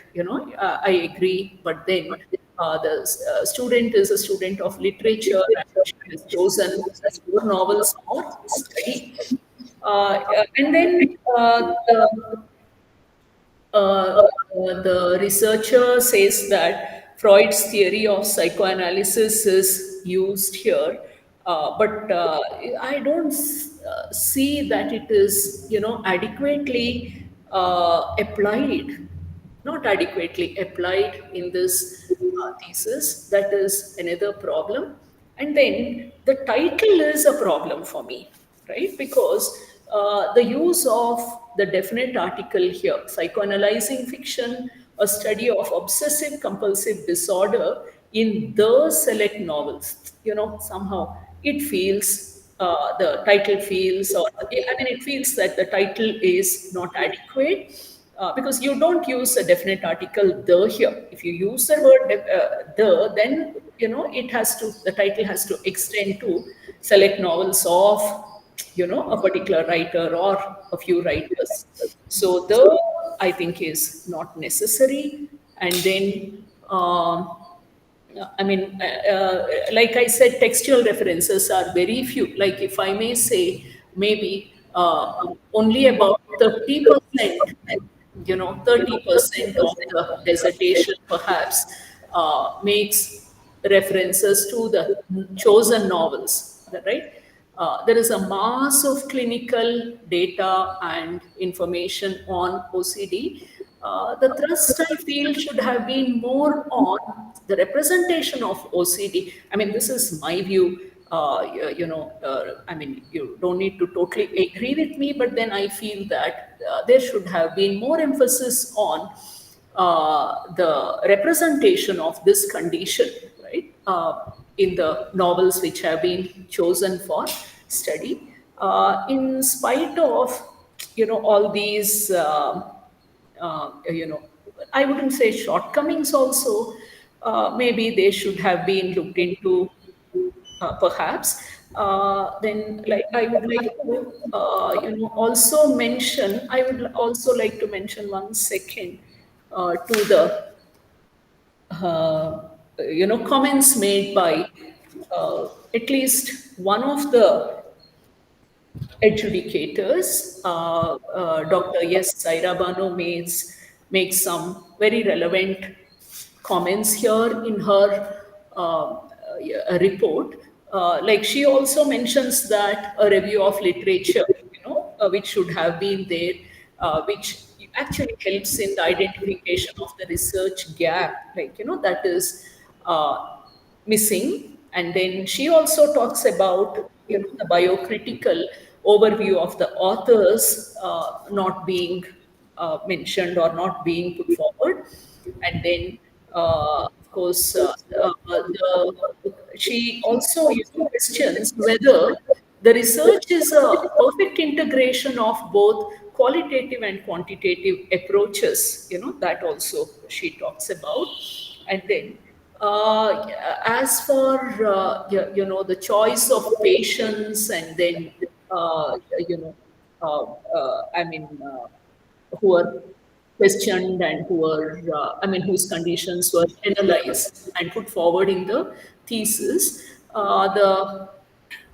I agree, but then the student is a student of literature, and she has chosen four novels for study. And then the researcher says that Freud's theory of psychoanalysis is used here, but I don't see that it is, adequately applied, not adequately applied in this thesis. That is another problem. And then the title is a problem for me, right? Because the use of the definite article here, psychoanalyzing fiction, a study of obsessive compulsive disorder in the select novels, somehow it feels, the title feels, or it feels that the title is not adequate, because you don't use a definite article the here. If you use the word the, then the title has to extend to select novels of a particular writer or a few writers. So the, I think, is not necessary. And then like I said, textual references are very few. Like, if I may say, maybe only about 30%, 30% of the dissertation perhaps makes references to the chosen novels, right? There is a mass of clinical data and information on OCD. The thrust, I feel, should have been more on the representation of OCD. I mean, this is my view. You don't need to totally agree with me, but then I feel that there should have been more emphasis on the representation of this condition, right, in the novels which have been chosen for study. In spite of all these, you know, I wouldn't say shortcomings also. Maybe they should have been looked into, perhaps. Then, like, I would like to, also mention, I would also like to mention one second to the comments made by at least one of the adjudicators. Dr. Yes Sairabano makes some very relevant comments here in her report. Like, she also mentions that a review of literature, which should have been there, which actually helps in the identification of the research gap, like, that is missing. And then she also talks about, the biocritical overview of the authors not being mentioned or not being put forward. And then, of course, she also, questions whether the research is a perfect integration of both qualitative and quantitative approaches. That also she talks about. And then, as for the choice of patients, and then, you know, I mean, who are questioned and who are, whose conditions were analyzed and put forward in the thesis. The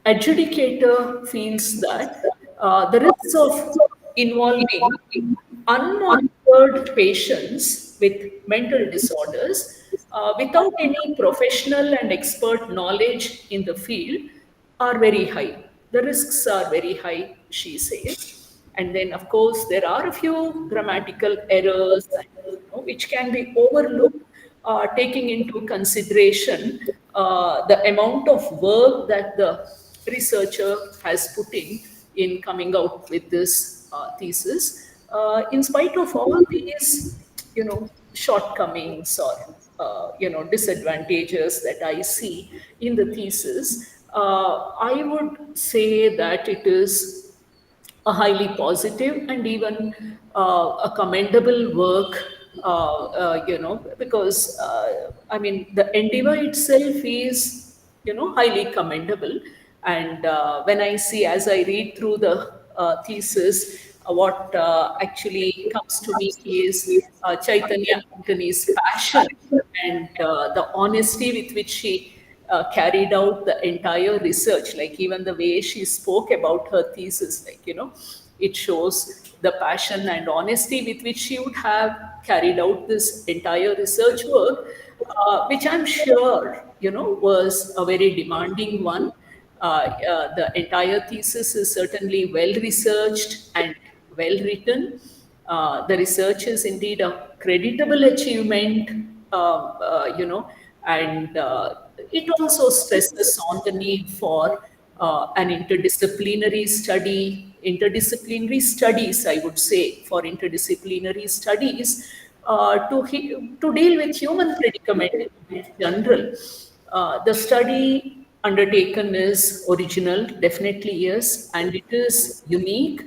adjudicator feels that the risks of involving unmonitored patients with mental disorders without any professional and expert knowledge in the field are very high. The risks are very high, she says. And then, of course, there are a few grammatical errors, which can be overlooked, taking into consideration the amount of work that the researcher has put in coming out with this thesis. In spite of all these, shortcomings or disadvantages that I see in the thesis, I would say that it is a highly positive and even a commendable work, because the endeavor itself is, highly commendable. And when I see, as I read through the thesis, what actually comes to me is Chaitanya Antony's passion and the honesty with which she carried out the entire research. Like, even the way she spoke about her thesis, like, it shows the passion and honesty with which she would have carried out this entire research work, which I'm sure, was a very demanding one. The entire thesis is certainly well researched and well written. The research is indeed a creditable achievement, and it also stresses on the need for an interdisciplinary studies, I would say, for interdisciplinary studies to deal with human predicament in general. The study undertaken is original, definitely yes, and it is unique.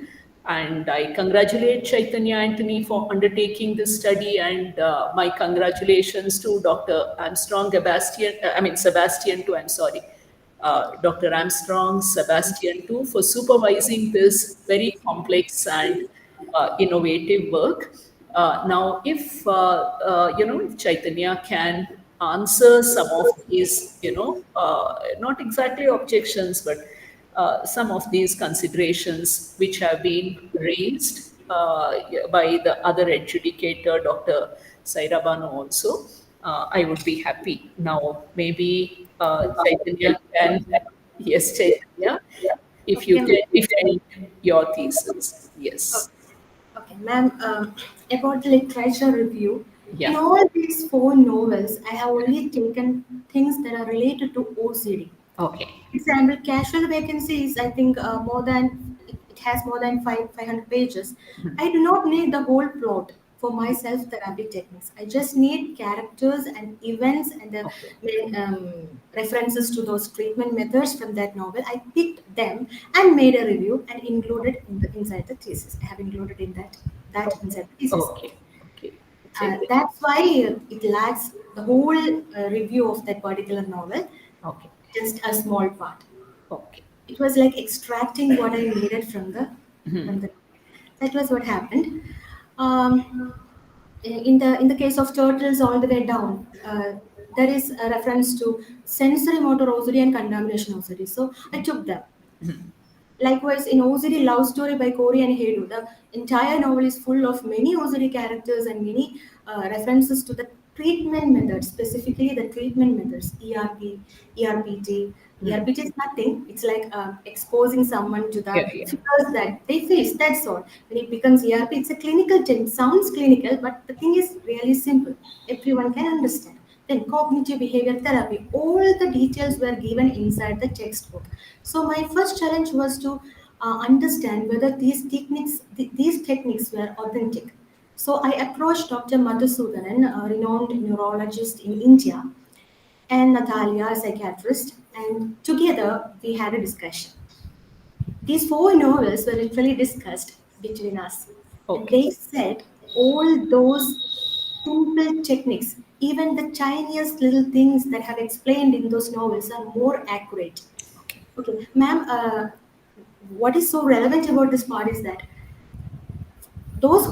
And I congratulate Chaitanya Antony for undertaking this study, and my congratulations to Dr. Sebastian too, I'm sorry. Dr. Armstrong, Sebastian too, for supervising this very complex and innovative work. Now, if Chaitanya can answer some of these, not exactly objections, but some of these considerations which have been raised by the other adjudicator, Dr. Sairabano also, I would be happy. Now, maybe Chaitanya can, yes, Chaitanya, if you Okay, can ma'am. defend your thesis. Yes. Okay, ma'am. About the literature review, in Yeah. all these four novels, I have only taken things that are related to OCD. Okay. Example, Casual Vacancies, I think more than it has more than 500 pages. I do not need the whole plot. for my self therapy techniques. I just need characters and events and the Okay. references to those treatment methods from that novel. I picked them and made a review and included inside the thesis. I have included in that Okay. inside the thesis. Okay. Okay. It's interesting. That's why it lacks the whole review of that particular novel, Okay. just a small part. Okay. It was like extracting what I needed from the. That was what happened. Um, in the case of turtles all the way down, there is a reference to sensory motor OCD and contamination OCD. So I took them. Likewise, in OCD Love Story by Corey and Haydu, the entire novel is full of many OCD characters and many references to the treatment methods, specifically the treatment methods, ERP, ERPT. ERPT is nothing, it's like exposing someone to the Yeah. Yeah. fears that they face, that's all. When it becomes ERP, it's a clinical term, sounds clinical, but the thing is really simple. Everyone can understand. Then cognitive behavior therapy, all the details were given inside the textbook. So my first challenge was to understand whether these techniques were authentic. So I approached Dr. Madhusudanan, a renowned neurologist in India, and Natalia, a psychiatrist, and together we had a discussion. These four novels were literally discussed between us, and Okay. they said all those simple techniques, even the tiniest little things that have explained in those novels, are more accurate. Okay. Okay, ma'am, what is so relevant about this part is that those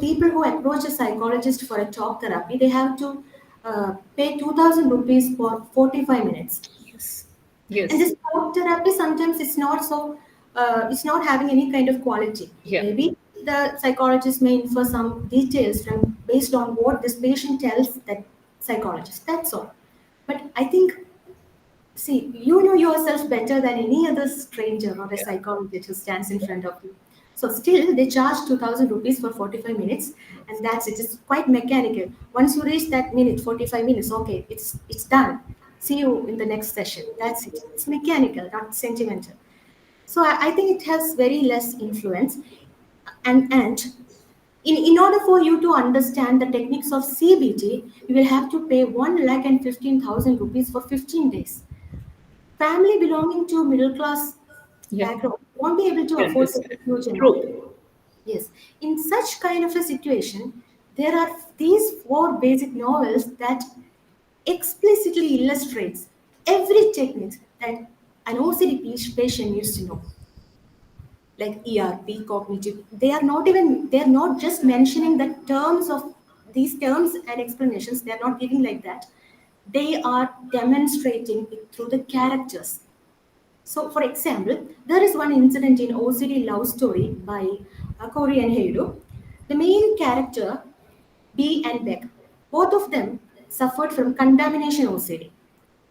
people who approach a psychologist for a talk therapy, they have to pay 2,000 rupees for 45 minutes. Yes. And Yes. this talk therapy sometimes it's not having any kind of quality. Yeah. Maybe the psychologist may infer some details from based on what this patient tells that psychologist. That's all. But I think, see, you know yourself better than any other stranger or a Yeah. psychologist who stands in front of you. So still, they charge 2,000 rupees for 45 minutes, and that's it. It's quite mechanical. Once you reach that minute, 45 minutes, okay, it's done. See you in the next session. That's it. It's mechanical, not sentimental. So I think it has very less influence. And in order for you to understand the techniques of CBT, you will have to pay 1,15,000 rupees for 15 days. Family belonging to middle class Yeah. background won't be able to I afford such understand. a huge amount. True. Yes, in such kind of a situation, there are these four basic novels that explicitly illustrates every technique that an OCD patient needs to know, like ERP, cognitive. They are not just mentioning the terms of these terms and explanations. They are not giving like that. They are demonstrating it through the characters. So, for example, there is one incident in OCD Love Story by Corey and Heido. The main character, B and Beck, both of them suffered from contamination OCD.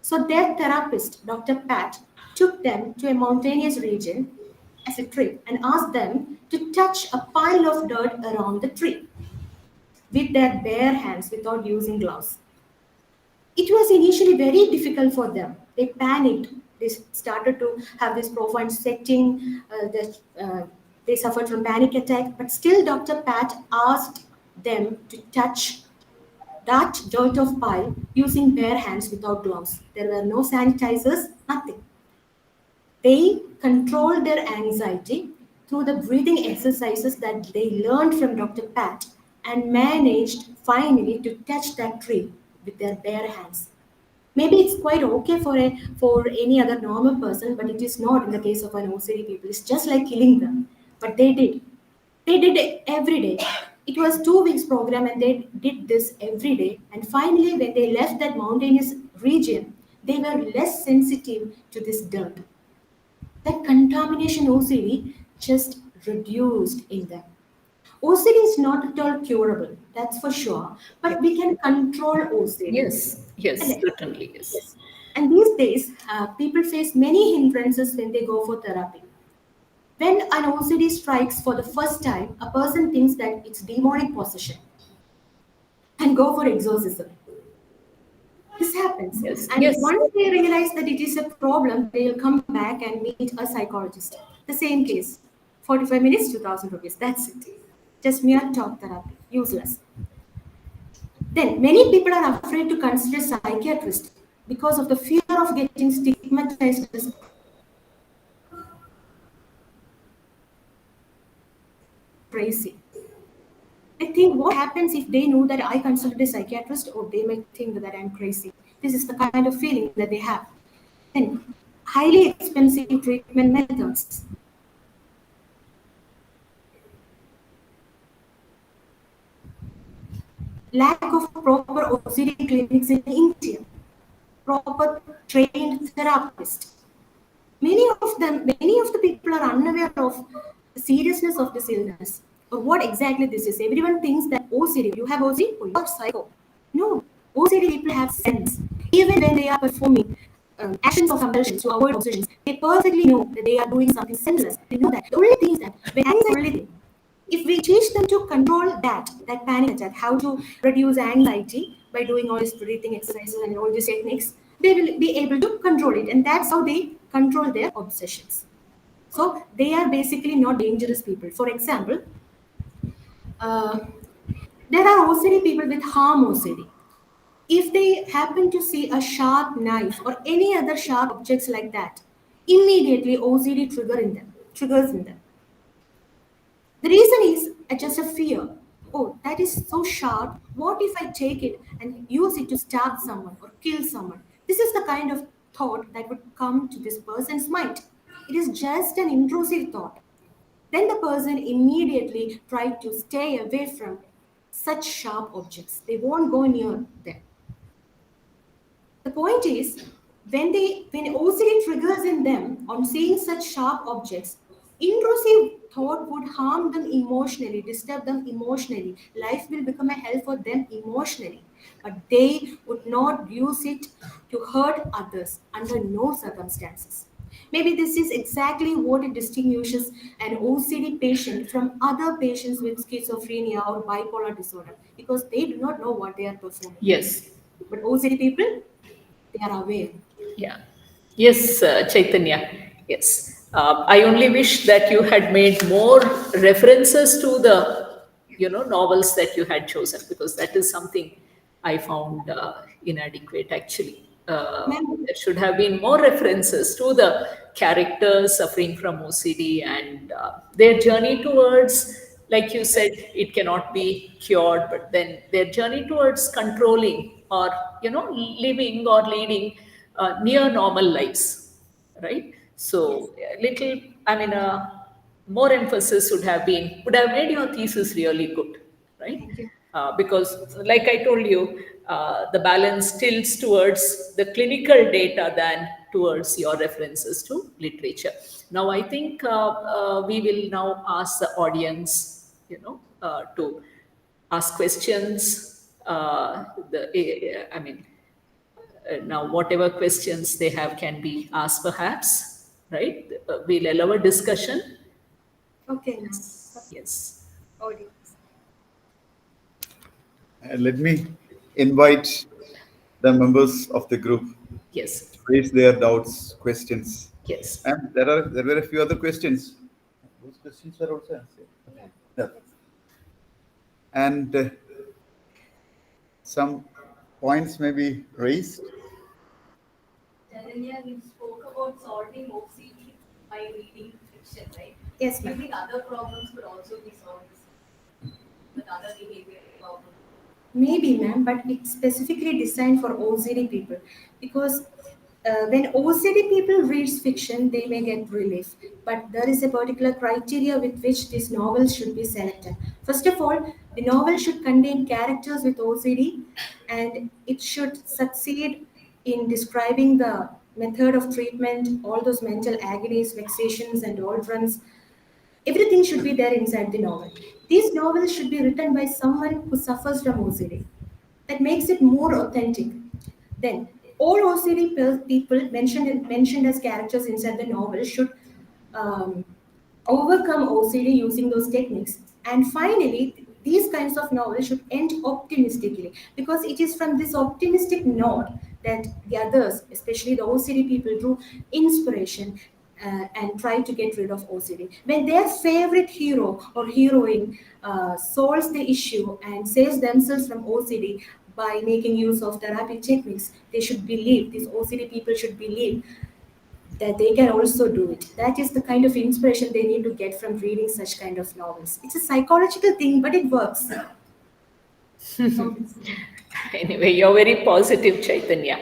So, their therapist, Dr. Pat, took them to a mountainous region as a trip and asked them to touch a pile of dirt around the tree with their bare hands without using gloves. It was initially very difficult for them. They panicked. They started to have this profound sweating. They suffered from panic attack. But still, Dr. Pat asked them to touch that dirt of pile using bare hands without gloves. There were no sanitizers, nothing. They controlled their anxiety through the breathing exercises that they learned from Dr. Pat and managed finally to touch that tree with their bare hands. Maybe it's quite okay for any other normal person, but it is not in the case of an OCD people. It's just like killing them. But they did. They did it every day. It was 2 weeks program and they did this every day. And finally, when they left that mountainous region, they were less sensitive to this dirt. That contamination OCD just reduced in them. OCD is not at all curable, that's for sure, Yeah. but we can control OCD. Yes. Yes. Correct. Certainly. Yes. Yes. And these days, people face many hindrances when they go for therapy. When an OCD strikes for the first time, a person thinks that it's demonic possession and go for exorcism. This happens. Yes. And Yes. once they realize that it is a problem, they'll come back and meet a psychologist. The same case. 45 minutes, 2,000 rupees. That's it. Just mere talk therapy. useless. Then many people are afraid to consider psychiatrists because of the fear of getting stigmatized as crazy. They think what happens if they know that I consulted a psychiatrist, or they may think that I'm crazy. This is the kind of feeling that they have. Then highly expensive treatment methods. Lack of proper OCD clinics in India. Proper trained therapists. Many of the people are unaware of the seriousness of this illness or what exactly this is. Everyone thinks that OCD, you have OCD, or you are psycho. No, OCD people have sense. Even when they are performing actions of compulsion to avoid obsessions, they perfectly know that they are doing something senseless. They know that. The only thing is that when anxiety, if we teach them to control that panic attack, how to reduce anxiety by doing all these breathing exercises and all these techniques, they will be able to control it, and that's how they control their obsessions. So they are basically not dangerous people. For example, uh, there are OCD people with harm OCD. If they happen to see a sharp knife or any other sharp objects like that, immediately OCD triggers in them. The reason is just a fear. Oh, that is so sharp. What if I take it and use it to stab someone or kill someone? This is the kind of thought that would come to this person's mind. It is just an intrusive thought. Then the person immediately tried to stay away from such sharp objects. They won't go near them. The point is, when OCD triggers in them on seeing such sharp objects, intrusive thought would harm them emotionally, disturb them emotionally. Life will become a hell for them emotionally. But they would not use it to hurt others under no circumstances. Maybe this is exactly what it distinguishes an OCD patient from other patients with schizophrenia or bipolar disorder, because they do not know what they are performing. Yes. But OCD people, they are aware. Yeah. Yes, Chaitanya. Yes. I only wish that you had made more references to the, novels that you had chosen, because that is something I found inadequate actually. Ma'am, There should have been more references to the characters suffering from OCD and their journey towards, like you said, it cannot be cured, but then their journey towards controlling or, living or leading near normal lives, right? yes, So, little, I mean, more emphasis would have made your thesis really good, right? thank you. Because, like I told you, the balance tilts towards the clinical data than towards your references to literature. Now, I think we will now ask the audience, to ask questions. I mean, now whatever questions they have can be asked, perhaps, right? We'll allow a discussion. Okay, ma'am. Yes. Audience. And let me invite the members of the group Yes. to raise their doubts, questions. Yes. And there were a few other questions. Those questions were also answered. Okay. Yeah. And some points may be raised. Earlier you spoke about solving OCD by reading fiction, right? Yes, Do you ma'am. think other problems could also be solved with other behavioral problems? Maybe, ma'am, but it's specifically designed for OCD people, because when OCD people reads fiction, they may get relief. But there is a particular criteria with which this novel should be selected. First of all, the novel should contain characters with OCD, and it should succeed in describing the method of treatment, all those mental agonies, vexations, and doldrums. Everything should be there inside the novel. These novels should be written by someone who suffers from OCD. That makes it more authentic. Then, all OCD people mentioned as characters inside the novel should um, overcome OCD using those techniques. And finally, these kinds of novels should end optimistically, because it is from this optimistic note that the others, especially the OCD people, drew inspiration. and try to get rid of OCD. When their favorite hero or heroine solves the issue and saves themselves from OCD by making use of therapy techniques, they should believe, these OCD people should believe that they can also do it. That is the kind of inspiration they need to get from reading such kind of novels. It's a psychological thing, but it works. Anyway, you're very positive, Chaitanya.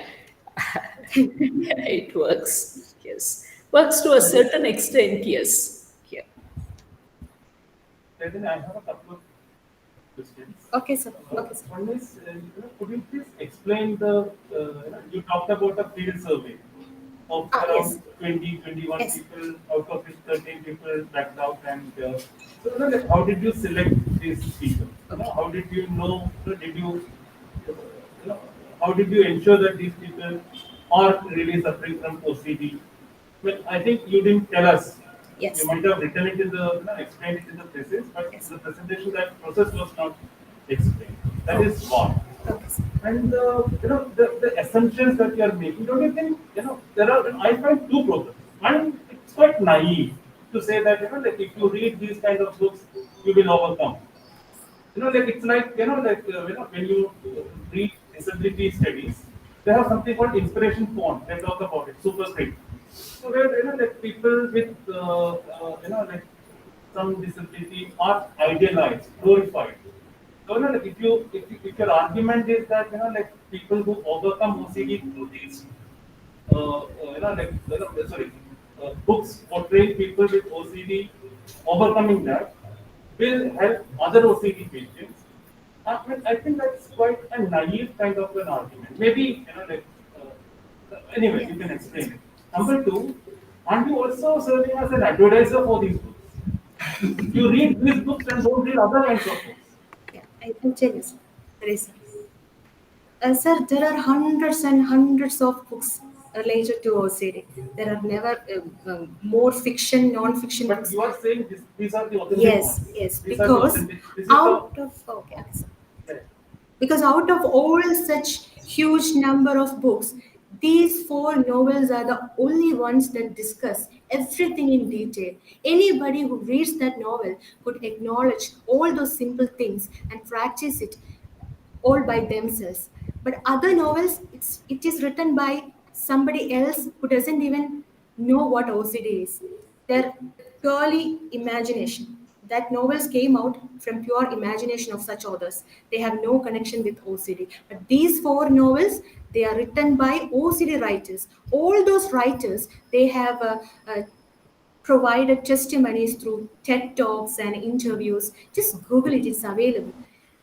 It works. Yes. Works to a certain extent, yes. Yeah. Then I have a couple of questions. Okay, sir. Okay, sir. One is, could you please explain you talked about a field survey of Yes. around 20, 21 Yes. people, out of which 13 people backed out, and like, how did you select these people? How did you know, did you, how did you ensure that these people are really suffering from OCD? Well, I think you didn't tell us. Yes. You might have written it in the, explained it in the thesis, but Yes. the presentation, that process was not explained. That is one. Okay, sir. And the assumptions that you are making, don't you think, there are, I find two problems. One, it's quite naive to say that, like if you read these kind of books, you will overcome. Like it's like, when you read disability studies, they have something called inspiration font. They talk about it, super script. So where, like people with, like some disability are idealized, glorified. So, like if your argument is that, like people who overcome OCD through these, like, sorry, books portraying people with OCD overcoming that will help other OCD patients. I think that's quite a naive kind of an argument. Maybe, like, anyway, you can explain it. Number two, aren't you also serving as an advertiser for these books? You read these books and don't read other kinds of books. Yeah, I can tell you, sir. There is. Sir, there are hundreds and hundreds of books related to OCD. There are never more fiction, non-fiction But books. you are saying these are the authentic Yes, ones. yes, These are the because authentic. This is out of okay, sir. the, Because out of all such huge number of books, these four novels are the only ones that discuss everything in detail. Anybody who reads that novel could acknowledge all those simple things and practice it all by themselves. But other novels, it is written by somebody else who doesn't even know what OCD is. They're purely imagination. That novels came out from pure imagination of such authors. They have no connection with OCD. But these four novels, they are written by OCD writers. All those writers, they have provided testimonies through TED Talks and interviews. Just Google it, it's available.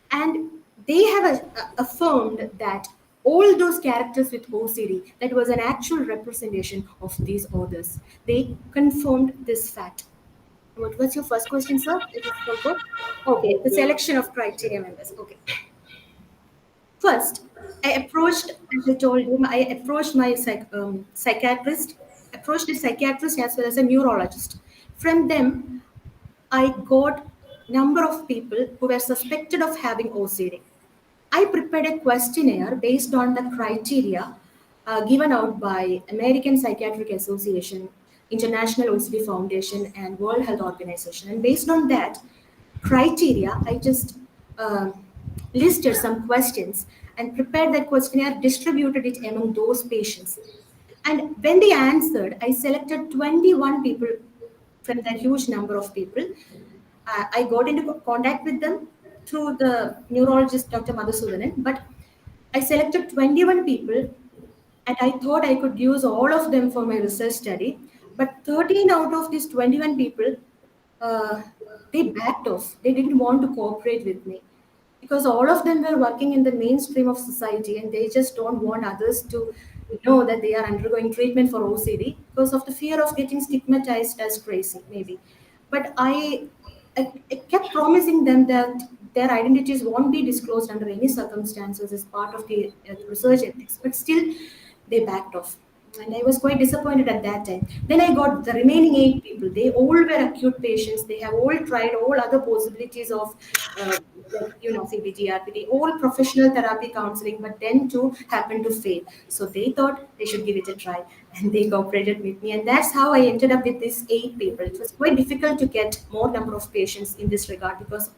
And they have affirmed that all those characters with OCD, that was an actual representation of these authors. They confirmed this fact. What was your first question, sir? If you forgot. Okay, the selection of criteria members. Okay. First, I approached, as I told you, I approached my psychiatrist, approached a psychiatrist as well as a neurologist. From them, I got number of people who were suspected of having OCD. I prepared a questionnaire based on the criteria given out by American Psychiatric Association, International OCD Foundation, and World Health Organization. And based on that criteria, I just listed some questions and prepared that questionnaire, distributed it among those patients. And when they answered, I selected 21 people from that huge number of people. I got into contact with them through the neurologist, Dr. Madhusudanan, but I selected 21 people and I thought I could use all of them for my research study. But 13 out of these 21 people, uh, they backed off. They didn't want to cooperate with me because all of them were working in the mainstream of society and they just don't want others to know that they are undergoing treatment for OCD because of the fear of getting stigmatized as crazy, maybe. But I kept promising them that their identities won't be disclosed under any circumstances as part of the research ethics, but still they backed off. And I was quite disappointed at that time. Then I got the remaining 8 people. They all were acute patients. They have all tried all other possibilities of, like, CBT, RPT, all professional therapy counseling, but then too happened to fail. So they thought they should give it a try, and they cooperated with me. And that's how I ended up with these 8 people. It was quite difficult to get more number of patients in this regard because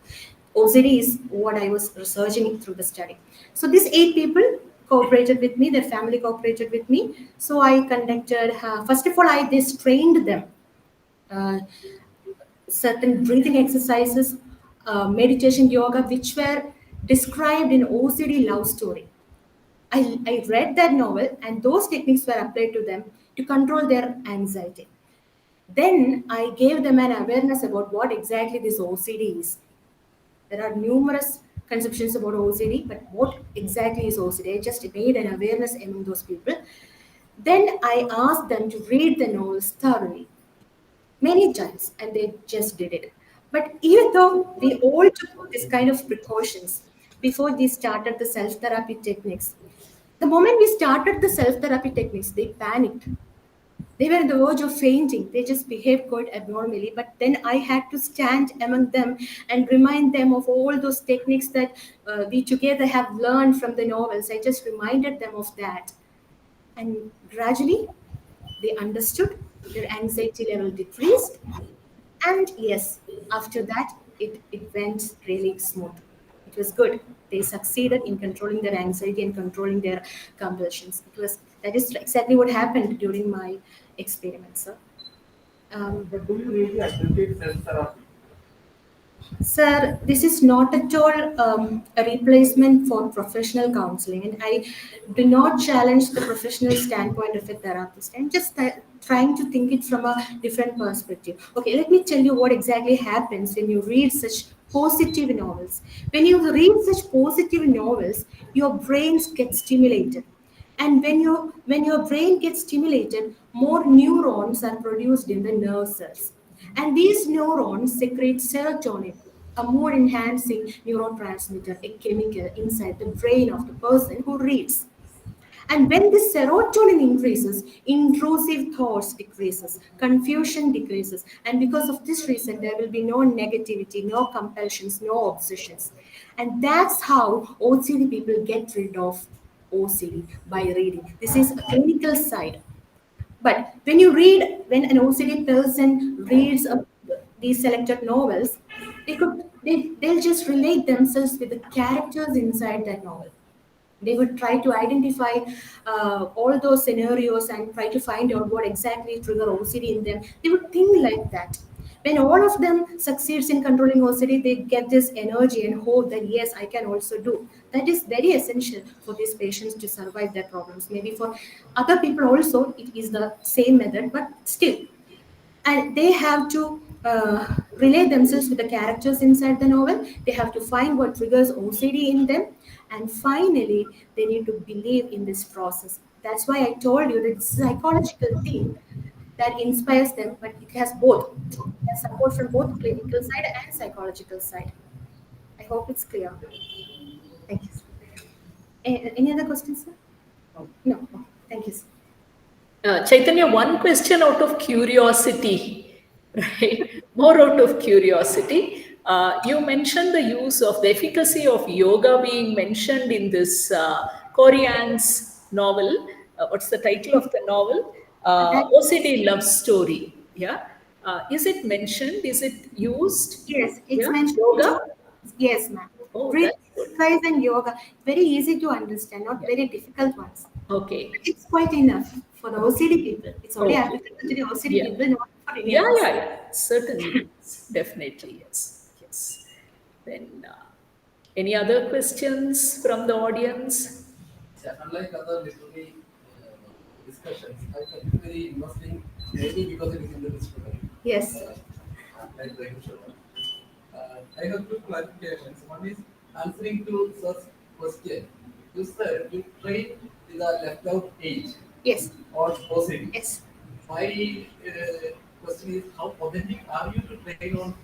OCD is what I was researching through the study. So these 8 people cooperated with me, their family cooperated with me. So I conducted, first of all, I just trained them uh, certain breathing exercises, meditation, yoga, which were described in OCD Love Story. I read that novel, and those techniques were applied to them to control their anxiety. Then I gave them an awareness about what exactly this OCD is. There are numerous conceptions about OCD, but what exactly is OCD? I just made an awareness among those people. Then I asked them to read the novels thoroughly, many times, and they just did it. But even though we all took this kind of precautions before they started the self therapy techniques, the moment we started the self therapy techniques, they panicked. They were on the verge of fainting. They just behaved quite abnormally. But then I had to stand among them and remind them of all those techniques that we together have learned from the novels. I just reminded them of that. And gradually, they understood, their anxiety level decreased. And yes, after that, it went really smooth. It was good. They succeeded in controlling their anxiety and controlling their compulsions. That is exactly what happened during my experiments. Sir. But do you really advocate self-therapy? Sir, this is not at all a replacement for professional counseling, and I do not challenge the professional standpoint of a therapist. I'm just trying to think it from a different perspective. Okay, let me tell you what exactly happens when you read such positive novels. When you read such positive novels, your brains get stimulated, and when your brain gets stimulated, more neurons are produced in the nerve cells, and these neurons secrete serotonin, a mood enhancing neurotransmitter, a chemical inside the brain of the person who reads. And when this serotonin increases, intrusive thoughts decreases, confusion decreases, and because of this reason, there will be no negativity, no compulsions, no obsessions. And that's how OCD people get rid of OCD, by reading. This is a clinical side. But when an OCD person reads these selected novels, they'll just relate themselves with the characters inside that novel. They would try to identify all those scenarios and try to find out what exactly trigger OCD in them. They would think like that. When all of them succeeds in controlling OCD, they get this energy and hope that yes, I can also do. That is very essential for these patients to survive their problems. Maybe for other people also, it is the same method, but still, and they have to relate themselves with the characters inside the novel. They have to find what triggers OCD in them, and finally they need to believe in this process. That's why I told you that it's a psychological thing that inspires them, but it has both. It has support from both clinical side and psychological side. I hope it's clear. Thank you, sir. Any other questions, sir? No. Oh, thank you, sir. Chaitanya, one question out of curiosity, right? More out of curiosity. You mentioned the use of the efficacy of yoga being mentioned in this Korean's novel. What's the title of the novel? That, OCD Love Story. Yeah. Is it mentioned? Is it used? yes, it's Yeah. mentioned in Yoga? two. Yes, ma'am. Oh, Breathing that's good. exercise and yoga, very easy to understand, not very difficult ones. Okay. It's quite enough for the OCD people. It's only Okay. applicable to the OCD Yeah. people, not for any Yeah, others. yeah, yeah. Certainly, yes. Definitely, yes. Yes. Then, any other questions from the audience? Yeah, unlike other literary discussions, I find it very interesting, maybe because it is interdisciplinary. Yes. Like the usual one. I have two clarifications. One is answering to Sir's question. You said you train with a left out age Yes. or OCD. Yes. My question is, how authentic are you to train on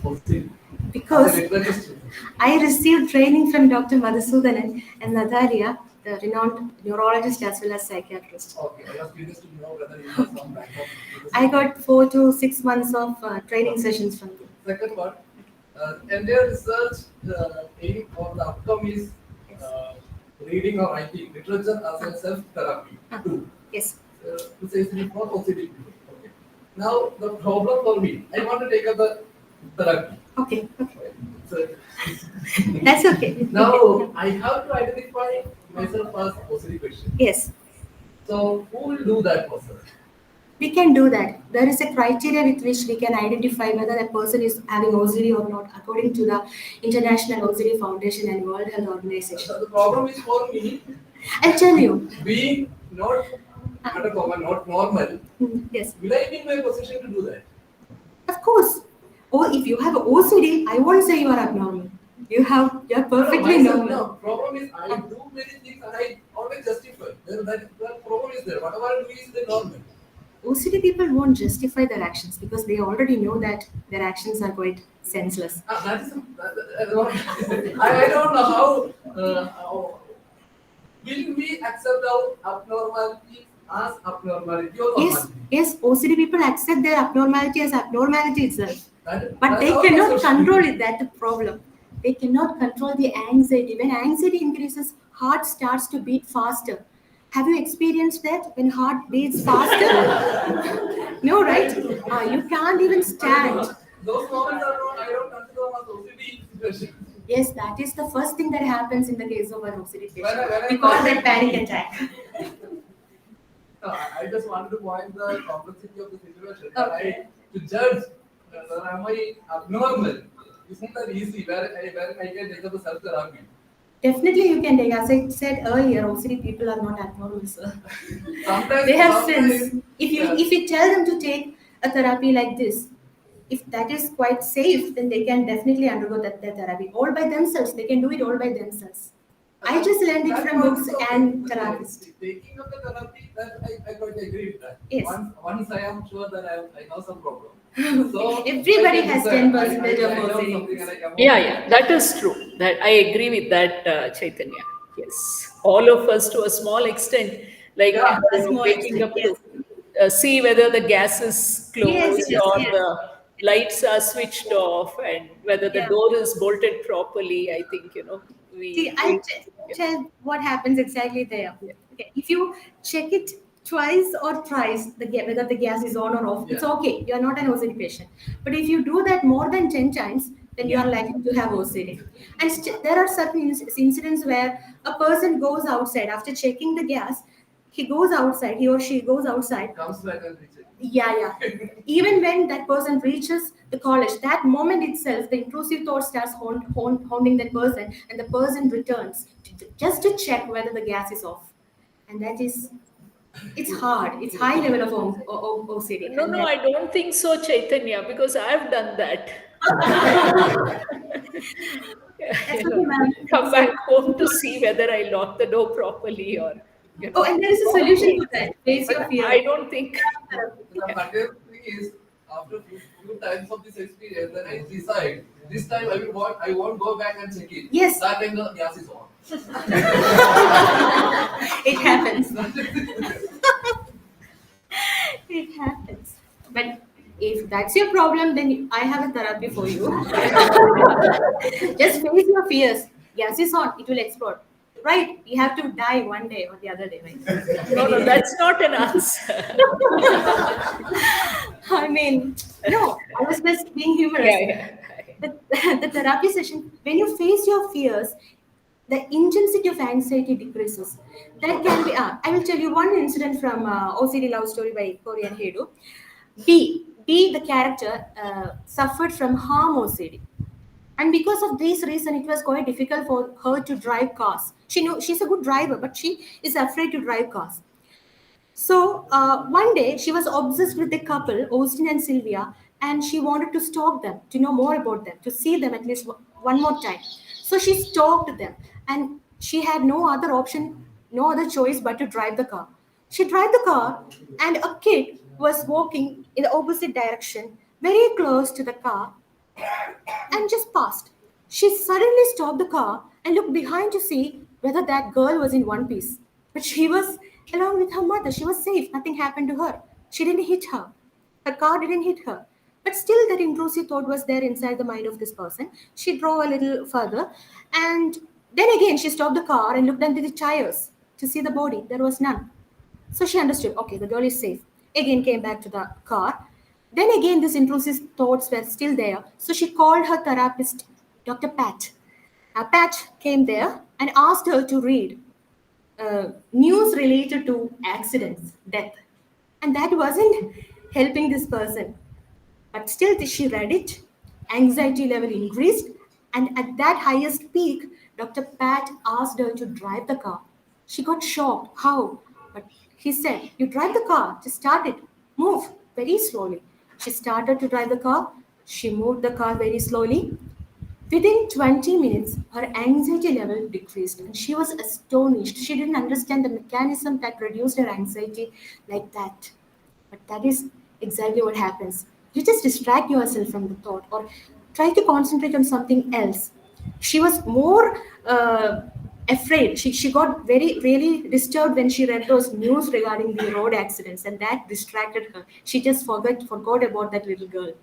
OCD? Because As a literary student. I received training from Dr. Madhusudanan and Natalia the renowned neurologist as well as psychiatrist. Okay, I was curious to know whether you have some backup. I got 4 to 6 months of training sessions from them. Second one, entire research aim or the outcome is uh, reading or writing literature as a self-therapy tool. Yes. Precisely for OCD people. Okay. Now the problem for me, I want to take up the therapy. Okay. Okay. So That's okay. now I have to identify myself as OCD patient. Yes. So who will do that process? We can do that. There is a criteria with which we can identify whether a person is having OCD or not, according to the International OCD Foundation and World Health Organization. So the problem is for me I'll tell you. being not not normal. Yes. Will I be in my position to do that? Of course. Or if you have OCD, I won't say you are abnormal. You're perfectly myself, normal. no. Problem is I do many things and I always justify. That problem is there. Whatever I do is the normal. OCD people won't justify their actions because they already know that their actions are quite senseless. That is I don't know how will we accept our abnormality as abnormality or Yes, normality? yes, OCD people accept their abnormality as abnormality itself. But That's they our cannot perception. control it, that's the problem. They cannot control the anxiety. When anxiety increases, heart starts to beat faster. Have you experienced that when heart beats faster? No, right? You can't even stand. Those moments are not, I don't consider them as OCD situation. Yes, that is the first thing that happens in the case of an OCD patient. When I We call that panic attack. No, I just wanted to point the complexity of the situation. Okay. To judge whether am I abnormal isn't that easy where I can take up the self-therapy. Definitely, you can take. As I said earlier, OCD people are not abnormal, sir. Sometimes They have sometimes- sense. If you yeah. if you tell them to take a therapy like this, if that is quite safe, then they can definitely undergo that therapy all by themselves. They can do it all by themselves. I just learned it That from part books is okay. and But therapists. taking up the therapy, that I quite agree with that. Yes. Once I am sure that I have some problem. So Everybody I can has decide. 10% I of learn OCD. something and I come out. Yeah, that is true. That I agree with that, Chaitanya. Yes, all of us to a small extent, like Yeah, a small waking extent, up yes. to see whether the gas is Yes, closed yes, or yes. the lights are switched off, and whether the Yeah. door is bolted properly. I think See, we. I'll tell what happens exactly there. Yeah. Okay, if you check it twice or thrice, whether the gas is on or off, it's Yeah. okay. You are not an OCD patient. But if you do that more than 10 times, then you are likely to have OCD. And there are certain incidents where a person goes outside after checking the gas. He or she goes outside. Comes back and reach it. Yeah. Even when that person reaches the college, that moment itself, the intrusive thought starts haunting that person, and the person returns just to check whether the gas is off. And it's hard. It's high level of OCD. No, And no, I don't think so, Chaitanya, because I've done that. that's okay, ma'am. Come back home to see whether I locked the door properly or. Oh, and there is a solution for that. Face your But fear. I don't think. The funniest thing is, after few times of this experience, then I decide this time I won't go back and check it. Yes. That time the gas is on. It happens. It happens. But if that's your problem, then I have a therapy for you. Just face your fears. Gas is on, it will explode. Right? You have to die one day or the other day, right? No, that's not an answer. I mean, no, I was just being humorous. Yeah. The therapy session, when you face your fears, the intensity of anxiety decreases. That can be, I will tell you one incident from OCD Love Story by Korean Hedu. B, the character, suffered from harm OCD. And because of this reason, it was quite difficult for her to drive cars. She's a good driver, but she is afraid to drive cars. So one day she was obsessed with the couple, Austin and Sylvia, and she wanted to stalk them, to know more about them, to see them at least one more time. So she stalked them, and she had no other option, no other choice but to drive the car. She drove the car, and a kid was walking in the opposite direction, very close to the car, and just passed. She suddenly stopped the car and looked behind to see whether that girl was in one piece. But she was along with her mother. She was safe. Nothing happened to her. She didn't hit her. Her car didn't hit her. But still, that intrusive thought was there inside the mind of this person. She drove a little further. And then again, she stopped the car and looked under the tires to see the body. There was none. So she understood, okay, the girl is safe. Again, came back to the car. Then again, these intrusive thoughts were still there. So she called her therapist, Dr. Pat. Pat came there and asked her to read news related to accidents, death. And that wasn't helping this person. But still, she read it, anxiety level increased, and at that highest peak, Dr. Pat asked her to drive the car. She got shocked. How? But he said, you drive the car, just start it, move very slowly. She started to drive the car, she moved the car very slowly. Within 20 minutes, her anxiety level decreased and she was astonished. She didn't understand the mechanism that reduced her anxiety like that. But that is exactly what happens. You just distract yourself from the thought or try to concentrate on something else. She was more afraid. She got very, really disturbed when she read those news regarding the road accidents, and that distracted her. She just forgot about that little girl.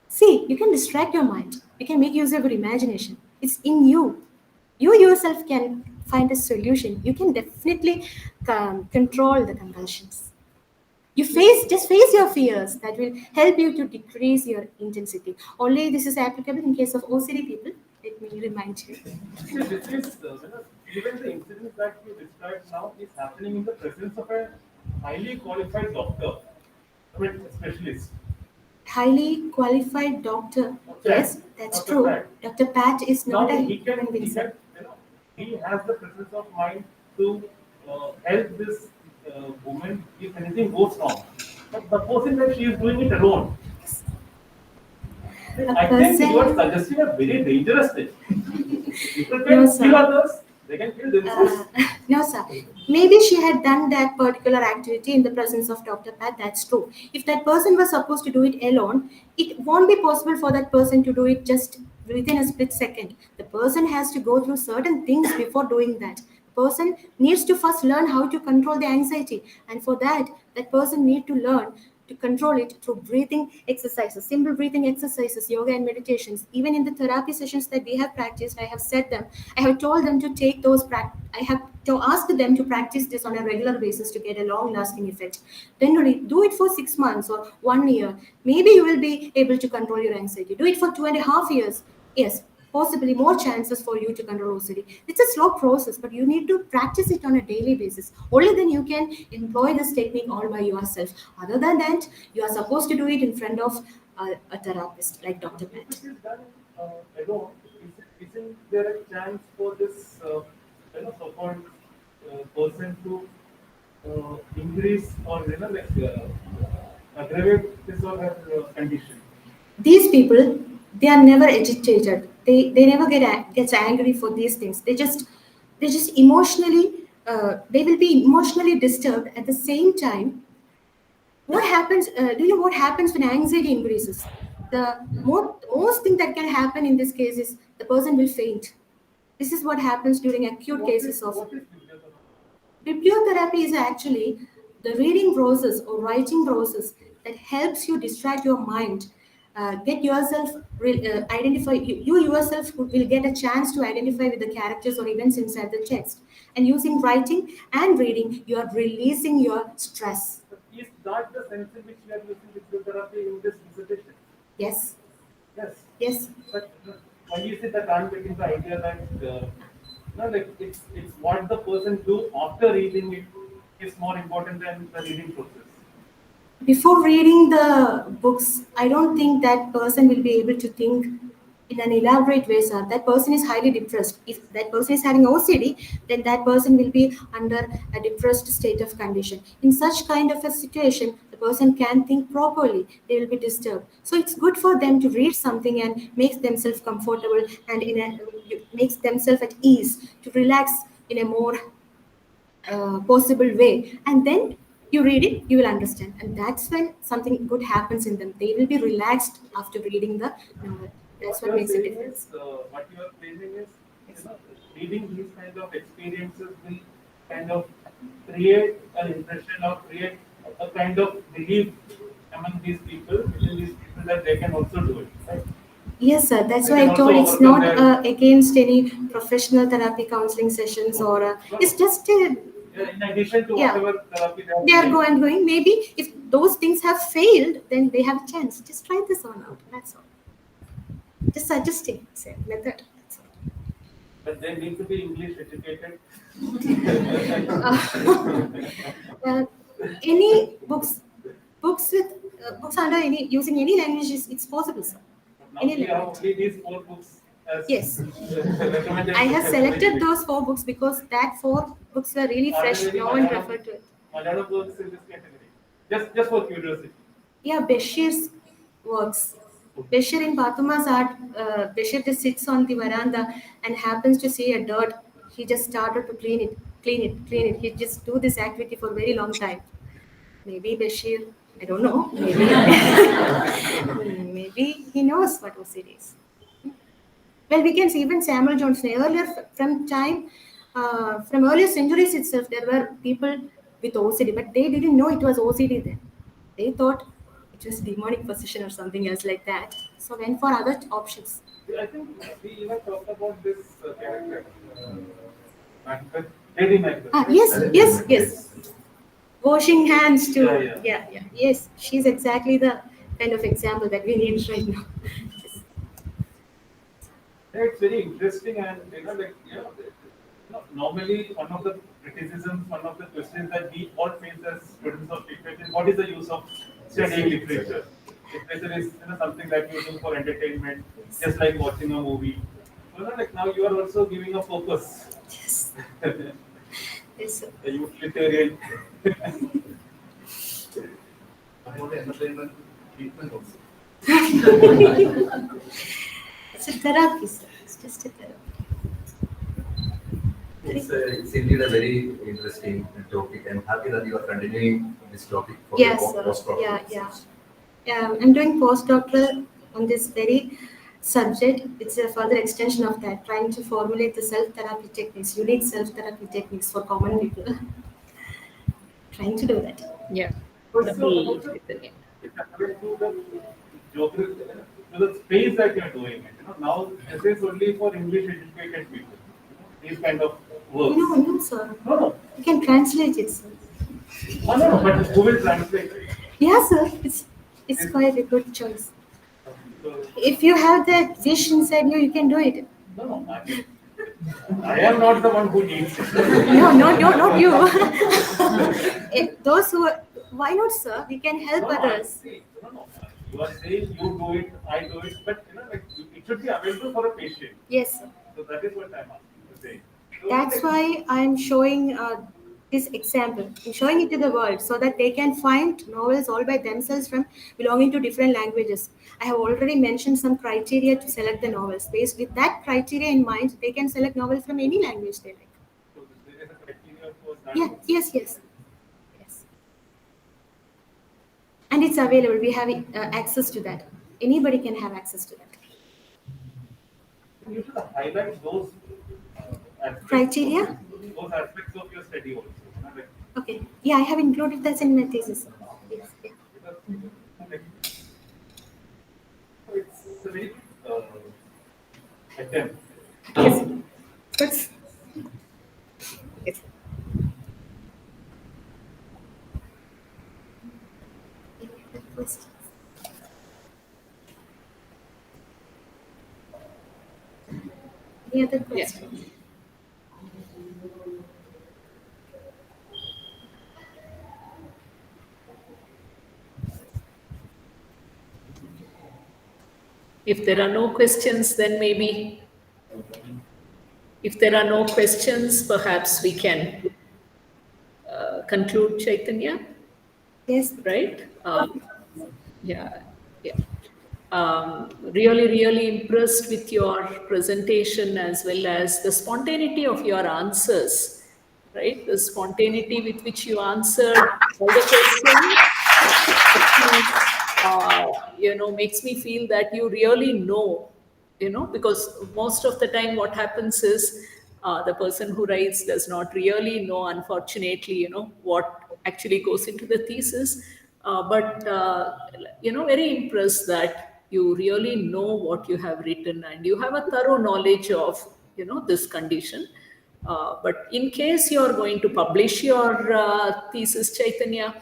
See, you can distract your mind. You can make use of your imagination. It's in you. You yourself can find a solution. You can definitely control the compulsions. You just face your fears. That will help you to decrease your intensity. Only this is applicable in case of OCD people. Let me remind you. See, this is, even the incident that you described now is happening in the presence of a highly qualified doctor, I mean, a specialist. Highly qualified doctor. Okay. Yes, that's Dr. true. Pat. Dr. Pat is not Now a he can, convincing. he has the presence of mind to help this woman if anything goes wrong. But supposing that she is doing it alone, A I think you are person. suggesting a very dangerous thing. People No, can sir. kill others, they can kill themselves. No, sir. Maybe she had done that particular activity in the presence of Dr. Pat. That's true. If that person was supposed to do it alone, it won't be possible for that person to do it just within a split second. The person has to go through certain things before doing that. The person needs to first learn how to control the anxiety, and for that, that person need to learn to control it through breathing exercises, simple breathing exercises, yoga and meditations. Even in the therapy sessions that we have practiced, I have said them, I have told them to take those, I have to ask them to practice this on a regular basis to get a long lasting effect. Then only do it for 6 months or 1 year. Maybe you will be able to control your anxiety. Do it for 2.5 years. Yes, possibly more chances for you to control OCD. It's a slow process, but you need to practice it on a daily basis. Only then you can employ this technique all by yourself. Other than that, you are supposed to do it in front of a therapist like Dr. If Pat. it is done alone, isn't there a chance for this so-called person to increase or aggravate his or her condition? These people, they are never agitated. They never gets angry for these things. They just emotionally they will be emotionally disturbed at the same time. What happens? Do you know what happens when anxiety increases? The most thing that can happen in this case is the person will faint. This is what happens during acute cases of What is bibliotherapy? bibliotherapy. Is actually the reading process or writing process that helps you distract your mind, get yourself identify. You yourself will get a chance to identify with the characters or events inside the text. And using writing and reading, you are releasing your stress. But is that the sense in which we are using bibliotherapy in this dissertation? Yes, Yes. yes. But why is it that I'm getting the idea that like it's what the person do after reading it is more important than the reading process. Before reading the books, I don't think that person will be able to think in an elaborate way, sir. That person is highly depressed. If that person is having OCD, then that person will be under a depressed state of condition. In such kind of a situation, the person can think properly. They will be disturbed. So it's good for them to read something and makes themselves comfortable and makes themselves at ease to relax in a more possible way. And then you read it, you will understand, and that's when something good happens in them. They will be relaxed after reading the novel. That's What what you are makes a saying is, difference. what you are claiming is reading these kind of experiences will kind of create an impression or create a kind of belief among these people, within these people, that they can also do it. Right? Yes, sir. That's They why can I told also it's overcome not their against any professional therapy counseling sessions or it's just in addition to yeah. whatever therapy They are doing. going. Maybe if those things have failed, then they have a chance. Just try this on out. That's all. Just suggesting, say method. That's all. But they need to be English educated. Uh, any books with books under any using any language is it's possible, sir. Now Any we have language. only these 4 books as Yes. recommended. I have selected those 4 books because that 4 books were really Are fresh. there any No one referred to it. Malayalam books in this category? Just for curiosity. Yeah, Bashir's works. Bashir in Batuma's art, Bashir just sits on the veranda and happens to see a dirt. He just started to clean it. He just do this activity for a very long time. Maybe Bashir, I don't know. Maybe, maybe he knows what OCD is. Well, we can see even Samuel Johnson earlier from earlier centuries itself, there were people with OCD, but they didn't know it was OCD then. They thought it was demonic possession or something else like that. So went for other options. I think we even talked about this character, Macbeth, Lady Macbeth. Ah, right? yes. Washing hands too. Yeah. Yes, she's exactly the kind of example that we need right now. Yes. Yeah, it's very interesting, and normally one of the criticisms, one of the questions that we all face as students of literature is what is the use of studying literature? Literature is something that you do for entertainment, just like watching a movie. Like now you are also giving a focus. Yes. Yes, sir. A utilitarian. About entertainment treatment also. It's a therapy, sir. It's just a therapy. It's indeed a very interesting topic. I'm happy that you are continuing this topic for Yes, your sir. postdoctoral Yeah. research. I'm doing postdoctoral on this very subject. It's a further extension of that, trying to formulate the self-therapy techniques, unique self-therapy techniques for common people. Trying to do that. Yeah. Also, Lovely, also Chaitanya. it's according to the geography, to the space that you are doing it. Now this is only for English educated people. These kind of works. No, sir. No. You can translate it, sir. No, but who will translate it? Yeah, sir. It's quite a good choice. So, If you have that wish inside you, you can do it. no, I am not the one who needs it. No, not you. Those who are, why not, sir? We can help others. No. You are saying you do it, I do it, but it should be available for a patient. Yes, sir. So that is what I'm asking to say. So, That's why I'm showing this example. I'm showing it to the world so that they can find novels all by themselves from belonging to different languages. I have already mentioned some criteria to select the novels. Based with that criteria in mind, they can select novels from any language they like. so there is a criteria for that. Yeah, yes. And it's available. We have access to that. Anybody can have access to that. You should highlight those aspects. Criteria? Those aspects of your study also. Okay. Yeah, I have included that in my thesis. Yes. Yeah. It's a very attempt. Yes. Good. Yes. Any other questions? If there are no questions, then maybe, if there are no questions, perhaps we can conclude, Chaitanya, Yes. right? Yeah. Really impressed with your presentation as well as the spontaneity of your answers, right? The spontaneity with which you answered all the questions actually, makes me feel that you really know because most of the time what happens is the person who writes does not really know, unfortunately, what actually goes into the thesis. But very impressed that you really know what you have written and you have a thorough knowledge of, this condition. But in case you are going to publish your thesis, Chaitanya,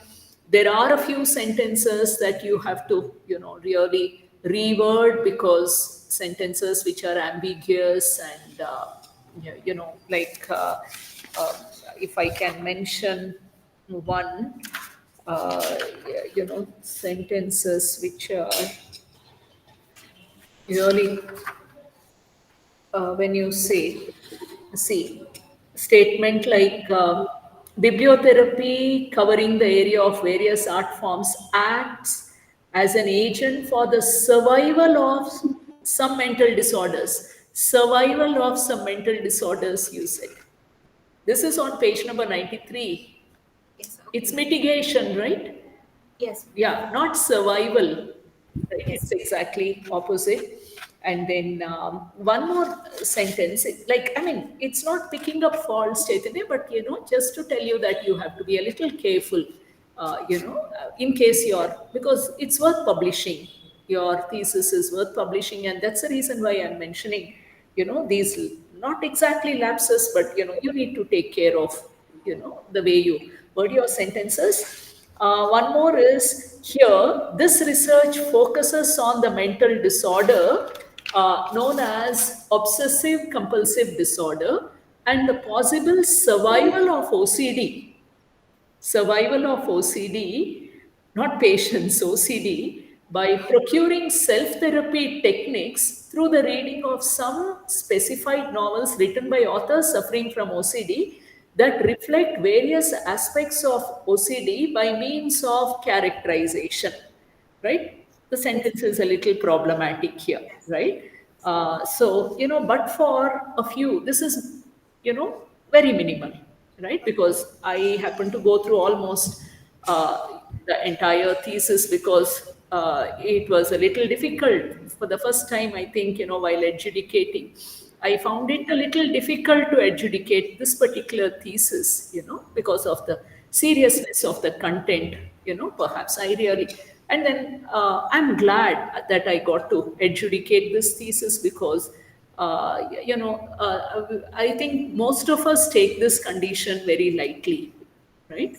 there are a few sentences that you have to, really reword, because sentences which are ambiguous and, like, uh, if I can mention one, sentences which are really, when you say, see, statement like bibliotherapy covering the area of various art forms acts as an agent for the survival of some mental disorders. Survival of some mental disorders, you said. This is on page number 93. Yes, sir. It's mitigation, right? Yes. Yeah, not survival. Right? Yes. It's exactly opposite. And then one more sentence, like, I mean, it's not picking up faults, Chaitanya, but, just to tell you that you have to be a little careful, in case because it's worth publishing. Your thesis is worth publishing. And that's the reason why I'm mentioning, these not exactly lapses, but, you need to take care of, the way you word your sentences. One more is here, this research focuses on the mental disorder known as obsessive compulsive disorder and the possible survival of OCD, not patients, OCD, by procuring self therapy techniques through the reading of some specified novels written by authors suffering from OCD that reflect various aspects of OCD by means of characterization, right? The sentence is a little problematic here, right? So, but for a few, this is, very minimal, right? Because I happen to go through almost the entire thesis, because it was a little difficult for the first time, I think, while adjudicating. I found it a little difficult to adjudicate this particular thesis, because of the seriousness of the content, perhaps I really. And then I'm glad that I got to adjudicate this thesis, because I think most of us take this condition very lightly, right?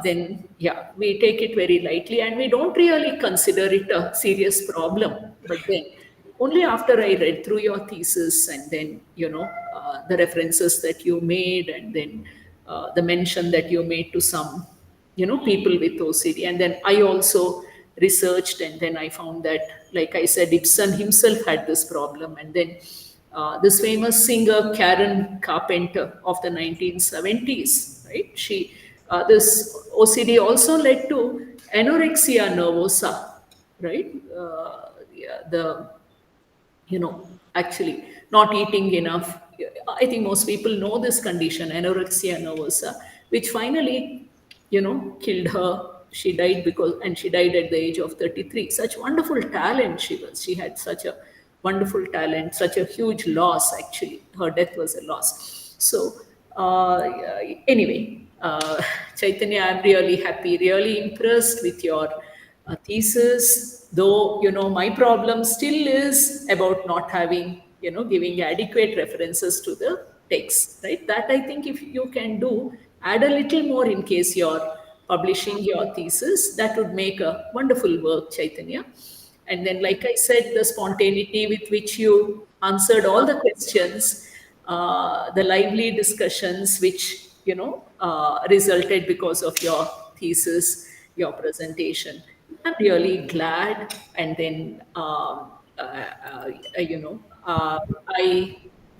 Then, yeah, we take it very lightly and we don't really consider it a serious problem. But then, only after I read through your thesis and then, the references that you made, and then the mention that you made to some, people with OCD. And then I also researched, and then I found that, like I said, Ibsen himself had this problem. And then this famous singer, Karen Carpenter of the 1970s, right? This OCD also led to anorexia nervosa, right? Yeah, actually not eating enough. I think most people know this condition, anorexia nervosa, which finally, killed her. She died and she died at the age of 33. Such wonderful talent she was. She had such a wonderful talent, such a huge loss, actually. Her death was a loss. So, anyway, Chaitanya, I'm really happy, really impressed with your thesis, though, my problem still is about not having, giving adequate references to the text, right? That I think if you can do, add a little more in case you're publishing your thesis, that would make a wonderful work, Chaitanya. And then, like I said, the spontaneity with which you answered all the questions, the lively discussions which, resulted because of your thesis, your presentation. I'm really glad. And then, I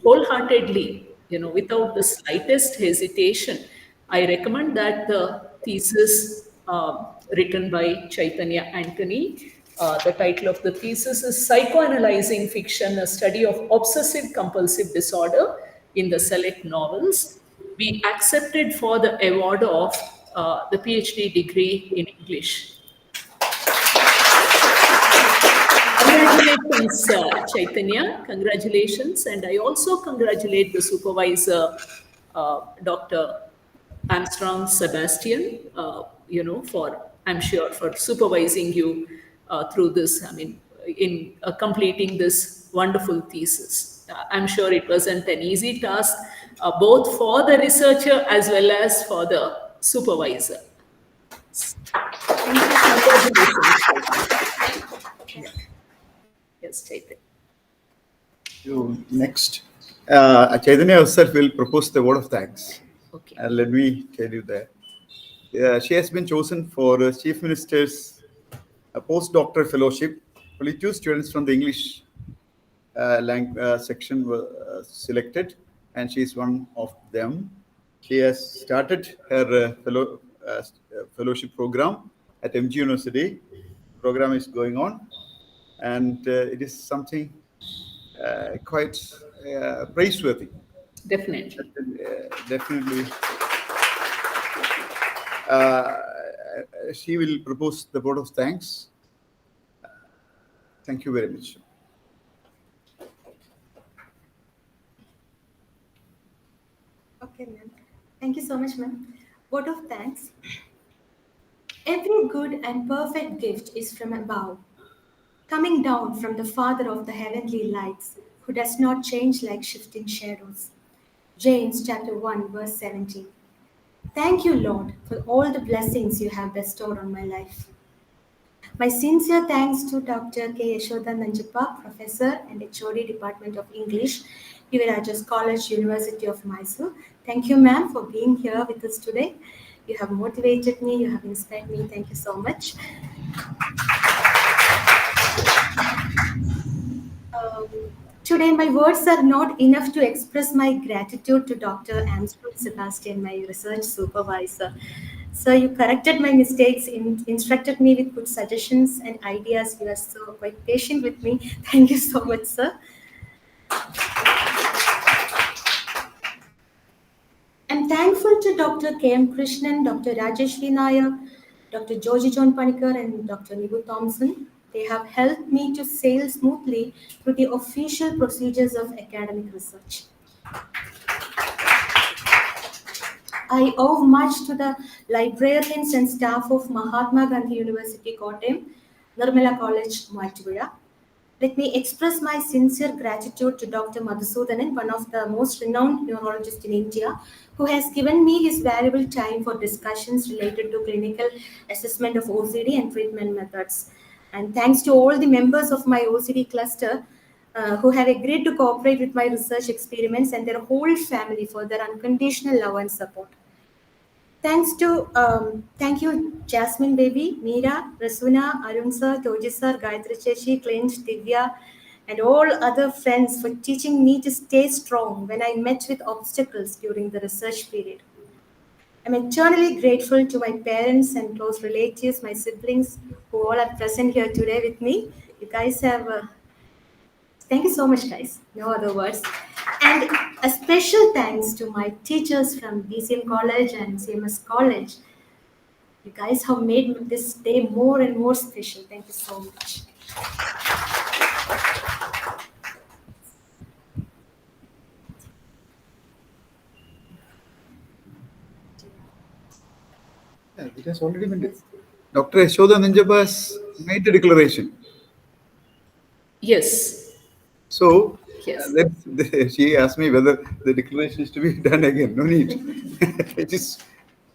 wholeheartedly, without the slightest hesitation, I recommend that the thesis written by Chaitanya Antony, the title of the thesis is Psychoanalyzing Fiction, a Study of Obsessive Compulsive Disorder in the Select Novels, be accepted for the award of the PhD degree in English. Congratulations, Chaitanya. Congratulations. And I also congratulate the supervisor, Dr. Armstrong Sebastian, for, I'm sure, for supervising you through this, I mean, in completing this wonderful thesis. I'm sure it wasn't an easy task, both for the researcher as well as for the supervisor. Congratulations, Chaitanya. Yes, Chaitanya. You next. Chaitanya herself will propose the word of thanks. Okay. Let me tell you that. She has been chosen for Chief Minister's postdoctoral fellowship. Only 2 students from the English section were selected, and she is one of them. She has started her fellowship program at MG University. Program is going on, and it is something quite praiseworthy. Definitely. Definitely. She will propose the vote of thanks. Thank you very much. Okay, ma'am. Thank you so much, ma'am. Vote of thanks. Every good and perfect gift is from above, coming down from the Father of the heavenly lights, who does not change like shifting shadows. James chapter 1, verse 17. Thank you, Lord, for all the blessings you have bestowed on my life. My sincere thanks to Dr. K. Yashoda Nanjappa, Professor and HOD Department of English, Yuvarajas College, University of Mysore. Thank you, ma'am, for being here with us today. You have motivated me, you have inspired me. Thank you so much. Today, my words are not enough to express my gratitude to Dr. Armstrong Sebastian, my research supervisor. So you corrected my mistakes, instructed me with good suggestions and ideas. You are so quite patient with me. Thank you so much, sir. I'm thankful to Dr. K.M. Krishnan, Dr. Rajeshri Nair, Dr. Georgie John Panikkar, and Dr. Nibu Thompson. They have helped me to sail smoothly through the official procedures of academic research. I owe much to the librarians and staff of Mahatma Gandhi University, Kottayam, Nirmala College, Maituvira. Let me express my sincere gratitude to Dr. Madhusudanan, one of the most renowned neurologists in India, who has given me his valuable time for discussions related to clinical assessment of OCD and treatment methods. And thanks to all the members of my OCD cluster who have agreed to cooperate with my research experiments and their whole family for their unconditional love and support. Thank you, Jasmine Baby, Meera, Rasuna, Arun Sir, Toji Sir, Gayatri Cheshi, Clint, Divya, and all other friends for teaching me to stay strong when I met with obstacles during the research period. I'm eternally grateful to my parents and close relatives, my siblings, who all are present here today with me. You guys have thank you so much, guys. No other words. And a special thanks to my teachers from BCM College and CMS College. You guys have made this day more and more special. Thank you so much. Yeah, it has already been. Dr. Yashoda Nanjappa has made the declaration. Yes. So Yes. she asked me whether the declaration is to be done again. No need. It is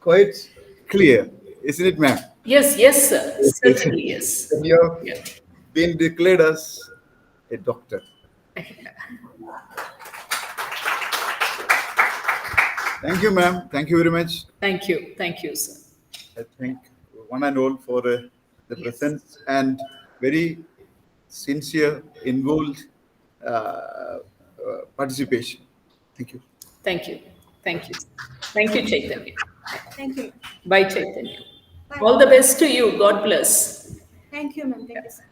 quite clear, isn't it, ma'am? Yes, yes, sir. Certainly, yes. You have Yeah. been declared as a doctor. Thank you, ma'am. Thank you very much. Thank you. Thank you, sir. I thank one and all for the Yes. presence and very sincere, involved participation. Thank you. Thank you. Thank you. Thank you, Chaitanya. Thank you. Bye, Chaitanya. Bye. All the best to you. God bless. Thank you, ma'am. Thank you, sir.